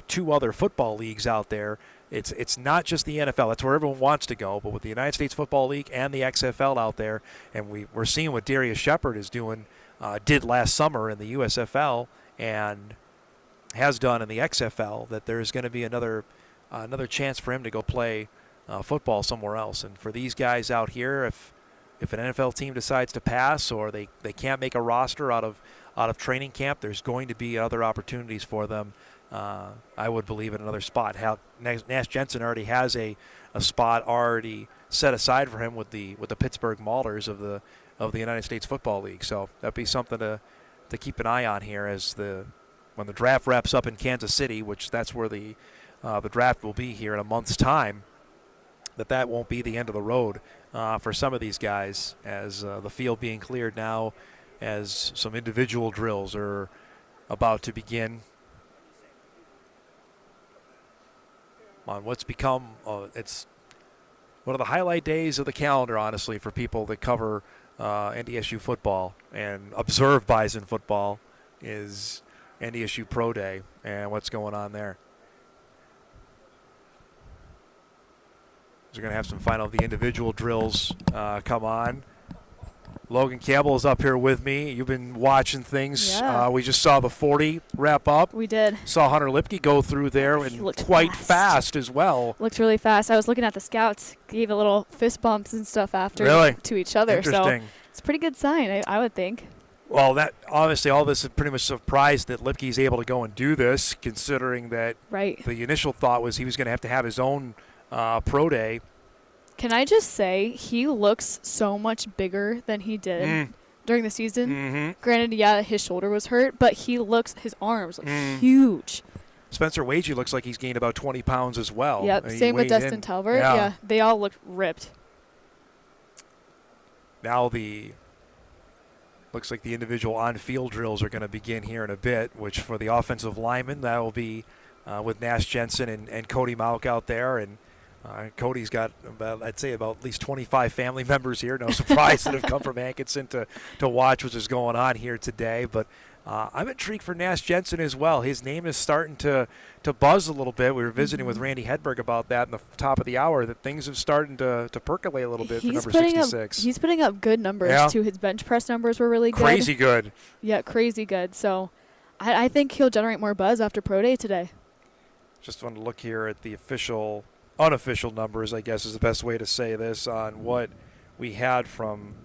S8: two other football leagues out there, it's not just the NFL. That's where everyone wants to go. But with the United States Football League and the XFL out there, and we're seeing what Darius Shepard is doing, did last summer in the USFL, and has done in the XFL, that there's going to be another chance for him to go play football somewhere else. And for these guys out here, if an NFL team decides to pass, or they can't make a roster out of training camp, there's going to be other opportunities for them. I would believe in another spot. Nash Jensen already has a spot already set aside for him with the Pittsburgh Maulers of the United States Football League. So that'd be something to keep an eye on here when the draft wraps up in Kansas City, which that's where the draft will be here in a month's time. That won't be the end of the road for some of these guys, as the field being cleared now, as some individual drills are about to begin on what's become it's one of the highlight days of the calendar, honestly, for people that cover NDSU football and observe Bison football is NDSU Pro Day and what's going on there. We're going to have some final of the individual drills come on. Logan Campbell is up here with me. You've been watching things.
S10: Yeah.
S8: We just saw the 40 wrap up.
S10: We did.
S8: Saw Hunter Lipke go through there and quite fast as well.
S10: Looked really fast. I was looking at the scouts. Gave a little fist bumps and stuff after to each other.
S8: Interesting.
S10: So it's a pretty good sign, I would think.
S8: Well, that obviously all this is pretty much surprised that Lipke's able to go and do this, considering that the initial thought was he was going to have his own pro day.
S10: Can I just say, he looks so much bigger than he did during the season.
S8: Mm-hmm.
S10: Granted, his shoulder was hurt, but his arms look huge.
S8: Spencer Wagey looks like he's gained about 20 pounds as well.
S10: Yep, same with Dustin Talbert.
S8: Yeah,
S10: they all look ripped.
S8: Now looks like the individual on-field drills are going to begin here in a bit, which for the offensive linemen, that will be with Nash Jensen and Cody Mauk out there. And Cody's got at least 25 family members here. No surprise that have come from Hankinson to watch what is going on here today. But I'm intrigued for Nash Jensen as well. His name is starting to buzz a little bit. We were visiting with Randy Hedberg about that in the top of the hour, that things have started to percolate a little bit for number 66.
S10: He's putting up good numbers, too. His bench press numbers were really good.
S8: Crazy good.
S10: Yeah, crazy good. So I think he'll generate more buzz after Pro Day today.
S8: Just want to look here at the unofficial numbers, I guess is the best way to say this, on what we had from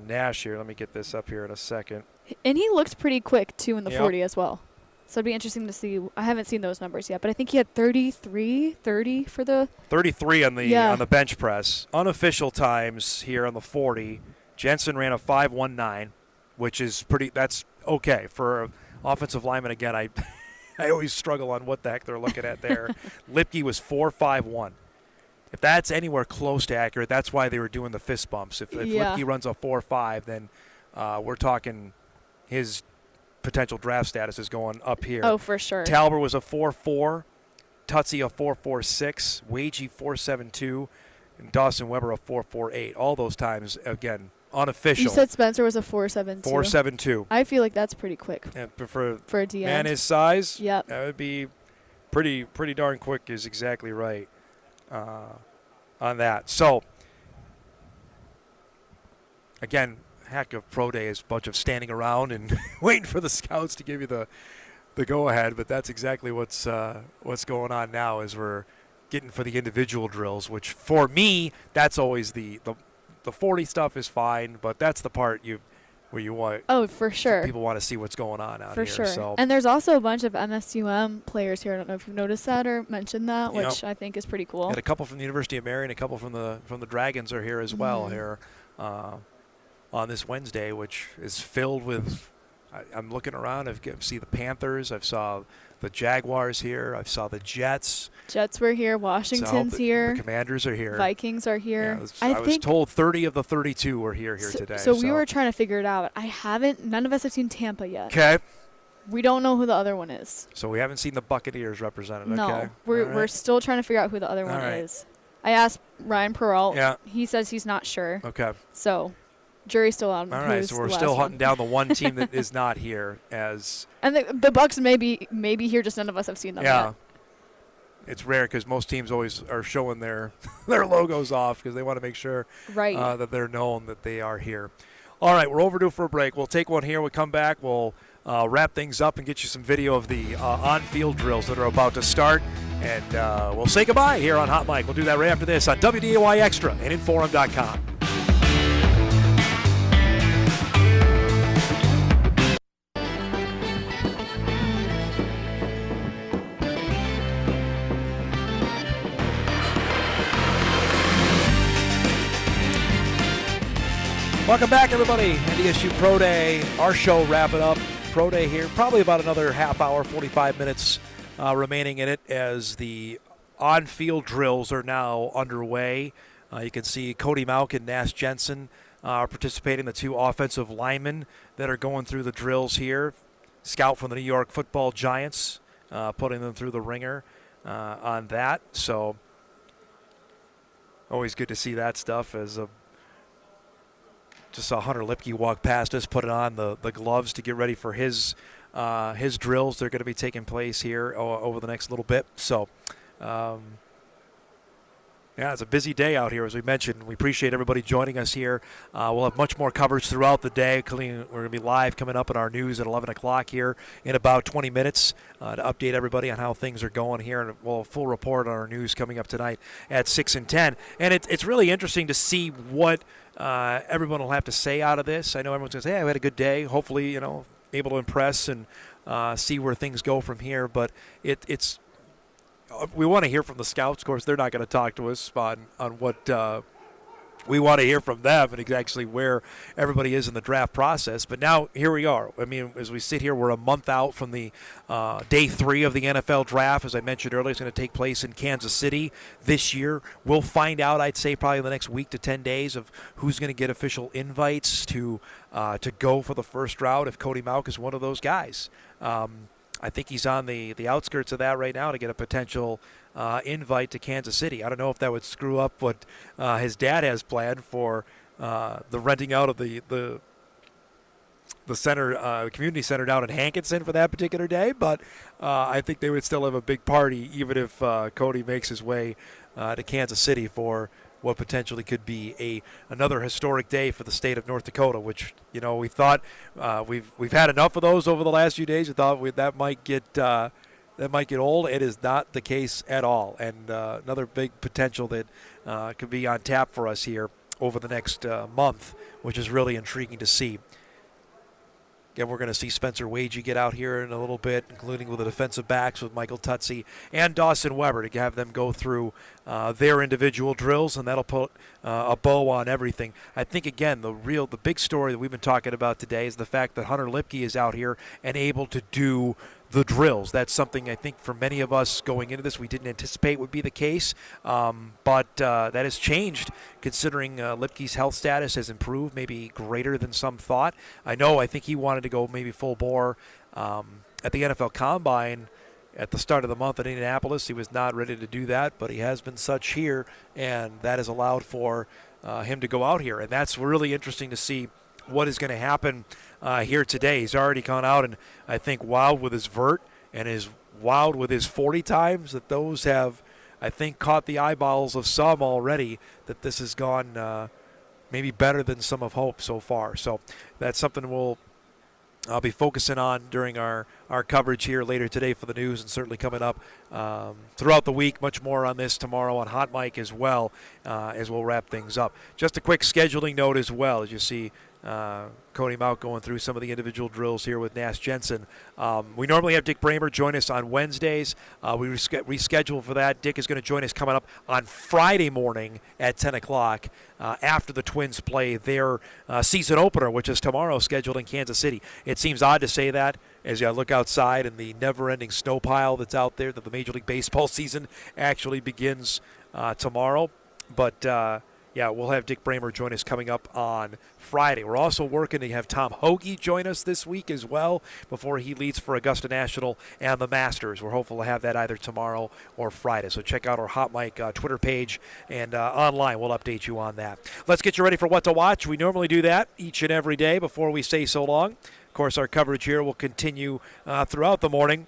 S8: Nash here. Let me get this up here in a second.
S10: And he looked pretty quick, too, in the 40 as well. So it'd be interesting to see. I haven't seen those numbers yet, but I think he had 30 for the
S8: 33 on the bench press. Unofficial times here on the 40. Jensen ran a 5.19, which is that's okay for an offensive lineman. Again, I always struggle on what the heck they're looking at there. Lipke was 4.51. If that's anywhere close to accurate, that's why they were doing the fist bumps. If Lipke runs a 4.5, then we're talking his potential draft status is going up here.
S10: Oh, for sure.
S8: Talbert was a 4.4, Tutsi a 4.46, Wagey 4.72, and Dawson Weber a 4.48. All those times, again, unofficial.
S10: You said Spencer was a 4.72.
S8: 4.72.
S10: I feel like that's pretty quick.
S8: And for
S10: a DN.
S8: Man his size,
S10: that
S8: would be pretty darn quick is exactly right on that. So, again, heck of Pro Day is a bunch of standing around and waiting for the scouts to give you the go-ahead, but that's exactly what's going on now as we're getting for the individual drills, which for me, that's always the 40 stuff is fine, but that's the part where you want.
S10: Oh, for sure.
S8: People want to see what's going on out
S10: here.
S8: For
S10: sure.
S8: So.
S10: And there's also a bunch of MSUM players here. I don't know if you've noticed that or mentioned that, which I think is pretty cool.
S8: And a couple from the University of Marion, a couple from the Dragons are here as well here on this Wednesday, which is filled with. I'm looking around. I've seen the Panthers. I've saw the Jaguars here. I've saw the Jets.
S10: Jets were here. Washington's here.
S8: The Commanders are here.
S10: Vikings are here.
S8: Yeah, I was told 30 of the 32 were here today.
S10: So we were trying to figure it out. None of us have seen Tampa yet.
S8: Okay.
S10: We don't know who the other one is.
S8: So we haven't seen the Buccaneers represented.
S10: No.
S8: Okay.
S10: We're still trying to figure out who the other one is. I asked Ryan Peralt.
S8: Yeah.
S10: He says he's not sure.
S8: Okay.
S10: So jury's still out.
S8: All right, so we're still hunting down the one team that is not here as.
S10: And the Bucs may be here, just none of us have seen them yet.
S8: It's rare because most teams always are showing their logos off because they want to make sure that they're known that they are here. All right, we're overdue for a break. We'll take one here. We'll come back. We'll wrap things up and get you some video of the on-field drills that are about to start. And we'll say goodbye here on Hot Mic. We'll do that right after this on WDAY Extra and InForum.com. Welcome back, everybody. NDSU Pro Day, our show wrapping up. Pro Day here, probably about another half hour, 45 minutes remaining in it as the on-field drills are now underway. You can see Cody Mauk and Nash Jensen participating, the two offensive linemen that are going through the drills here. Scout from the New York Football Giants, putting them through the ringer on that. So always good to see that stuff as Just saw Hunter Lipke walk past us, put on the gloves to get ready for his drills. They're going to be taking place here over the next little bit. So, yeah, it's a busy day out here, as we mentioned. We appreciate everybody joining us here. We'll have much more coverage throughout the day. We're going to be live coming up in our news at 11 o'clock here in about 20 minutes to update everybody on how things are going here. And we'll have a full report on our news coming up tonight at 6 and 10. And it's really interesting to see what everyone will have to say out of this. I know everyone's going to say, hey, I had a good day. Hopefully, able to impress and see where things go from here. But it's we want to hear from the scouts. Of course, they're not going to talk to us on what we want to hear from them and actually where everybody is in the draft process. But now here we are. I mean, as we sit here, we're a month out from the day 3 of the NFL draft. As I mentioned earlier, it's going to take place in Kansas City this year. We'll find out, I'd say, probably in the next week to 10 days of who's going to get official invites to go for the first round, if Cody Mauch is one of those guys. I think he's on the outskirts of that right now to get a potential invite to Kansas City. I don't know if that would screw up what his dad has planned for the renting out of the center, community center down in Hankinson for that particular day. But I think they would still have a big party, even if Cody makes his way to Kansas City for what potentially could be another historic day for the state of North Dakota, which we thought we've had enough of those over the last few days. We thought that might get old. It is not the case at all, and another big potential that could be on tap for us here over the next month, which is really intriguing to see. Again, we're going to see Spencer Wagee get out here in a little bit, including with the defensive backs with Michael Tutsi and Dawson Weber, to have them go through their individual drills, and that'll put a bow on everything. I think, again, the big story that we've been talking about today is the fact that Hunter Lipke is out here and able to do the drills. That's something I think for many of us going into this we didn't anticipate would be the case, but that has changed considering Lipke's health status has improved, maybe greater than some thought. I think he wanted to go maybe full bore at the NFL Combine at the start of the month in Indianapolis. He was not ready to do that, but he has been such here, and that has allowed for him to go out here, and that's really interesting to see what is going to happen here today. He's already gone out and I think wowed with his vert and is wowed with his 40 times. That those have, I think, caught the eyeballs of some already, that this has gone maybe better than some have hoped so far. So that's something I'll be focusing on during our coverage here later today for the news, and certainly coming up throughout the week. Much more on this tomorrow on Hot Mic as well, as we'll wrap things up. Just a quick scheduling note as well, as you see Cody Mauch going through some of the individual drills here with Nash Jensen. We normally have Dick Bramer join us on Wednesdays. We reschedule for that. Dick is going to join us coming up on Friday morning at 10 o'clock after the Twins play their season opener, which is tomorrow, scheduled in Kansas City. It seems odd to say that as you look outside and the never-ending snow pile that's out there, that the Major League Baseball season actually begins tomorrow. But yeah, we'll have Dick Bramer join us coming up on Friday. We're also working to have Tom Hoagie join us this week as well before he leads for Augusta National and the Masters. We're hopeful to have that either tomorrow or Friday. So check out our Hot Mic Twitter page and online. We'll update you on that. Let's get you ready for what to watch. We normally do that each and every day before we say so long. Of course, our coverage here will continue throughout the morning.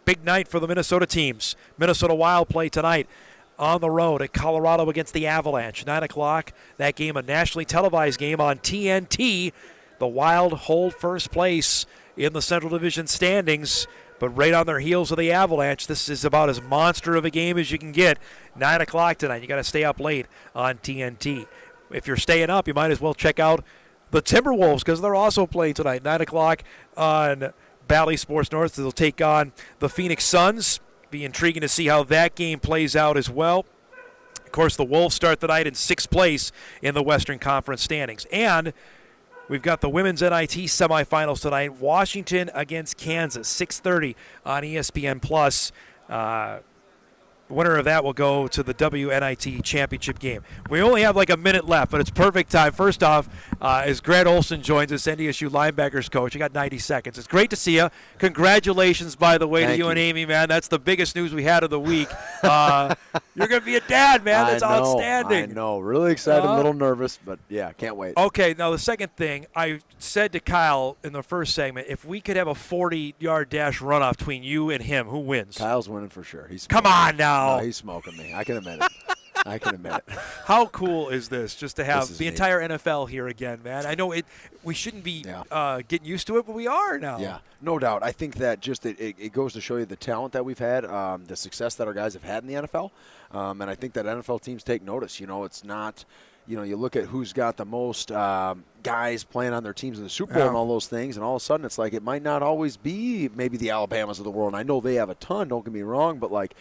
S8: Big night for the Minnesota teams. Minnesota Wild play tonight on the road at Colorado against the Avalanche. 9 o'clock, that game, a nationally televised game on TNT. The Wild hold first place in the Central Division standings, but right on their heels of the Avalanche. This is about as monster of a game as you can get. 9 o'clock tonight. You got to stay up late on TNT. If you're staying up, you might as well check out the Timberwolves, because they're also playing tonight. 9 o'clock on Bally Sports North. They'll take on the Phoenix Suns. Be intriguing to see how that game plays out as well. Of course, the Wolves start the night in 6th place in the Western Conference standings. And we've got the women's NIT semifinals tonight. Washington against Kansas, 6:30 on ESPN+. winner of that will go to the WNIT championship game. We only have like a minute left, but it's perfect time. First off, as Grant Olson joins us, NDSU linebackers coach. You got 90 seconds. It's great to see you. Congratulations, by the way, to you and Amy, man. That's the biggest news we had of the week. You're going to be a dad, man. That's outstanding.
S11: I know. Really excited, a little nervous, but yeah, can't wait.
S8: Okay, now the second thing, I said to Kyle in the first segment, if we could have a 40-yard dash runoff between you and him, who wins?
S11: Kyle's winning for sure.
S8: Come on now.
S11: No, he's smoking me. I can admit it. I can admit it.
S8: How cool is this just to have the
S11: neat.
S8: entire NFL here again, man? I know we shouldn't be getting used to it, but we are now.
S11: Yeah, no doubt. I think that just it goes to show you the talent that we've had, the success that our guys have had in the NFL. And I think that NFL teams take notice. It's not – you look at who's got the most guys playing on their teams in the Super Bowl and all those things, and all of a sudden it's like it might not always be maybe the Alabamas of the world. And I know they have a ton, don't get me wrong, but like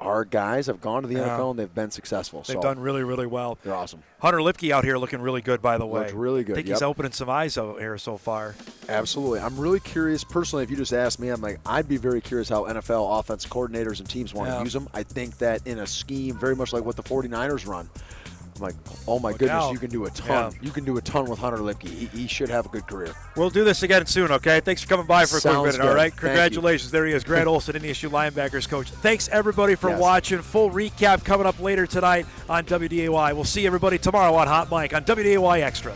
S11: our guys have gone to the NFL and they've been successful.
S8: They've done really, really well.
S11: They're awesome.
S8: Hunter Lipke out here looking really good, by the way.
S11: Looks really good.
S8: I think he's opening some eyes out here so far.
S11: Absolutely. I'm really curious. Personally, if you just asked me, I'd be very curious how NFL offense coordinators and teams want to use them. I think that in a scheme very much like what the 49ers run, I'm like, oh my goodness, you can do a ton. You can do a ton with Hunter Lipke. He should have a good career.
S8: We'll do this again soon, okay? Thanks for coming by for a quick minute, all right? Congratulations. There he is, Grant Olson, NDSU linebackers coach. Thanks, everybody, for watching. Full recap coming up later tonight on WDAY. We'll see everybody tomorrow on Hot Mic on WDAY Extra.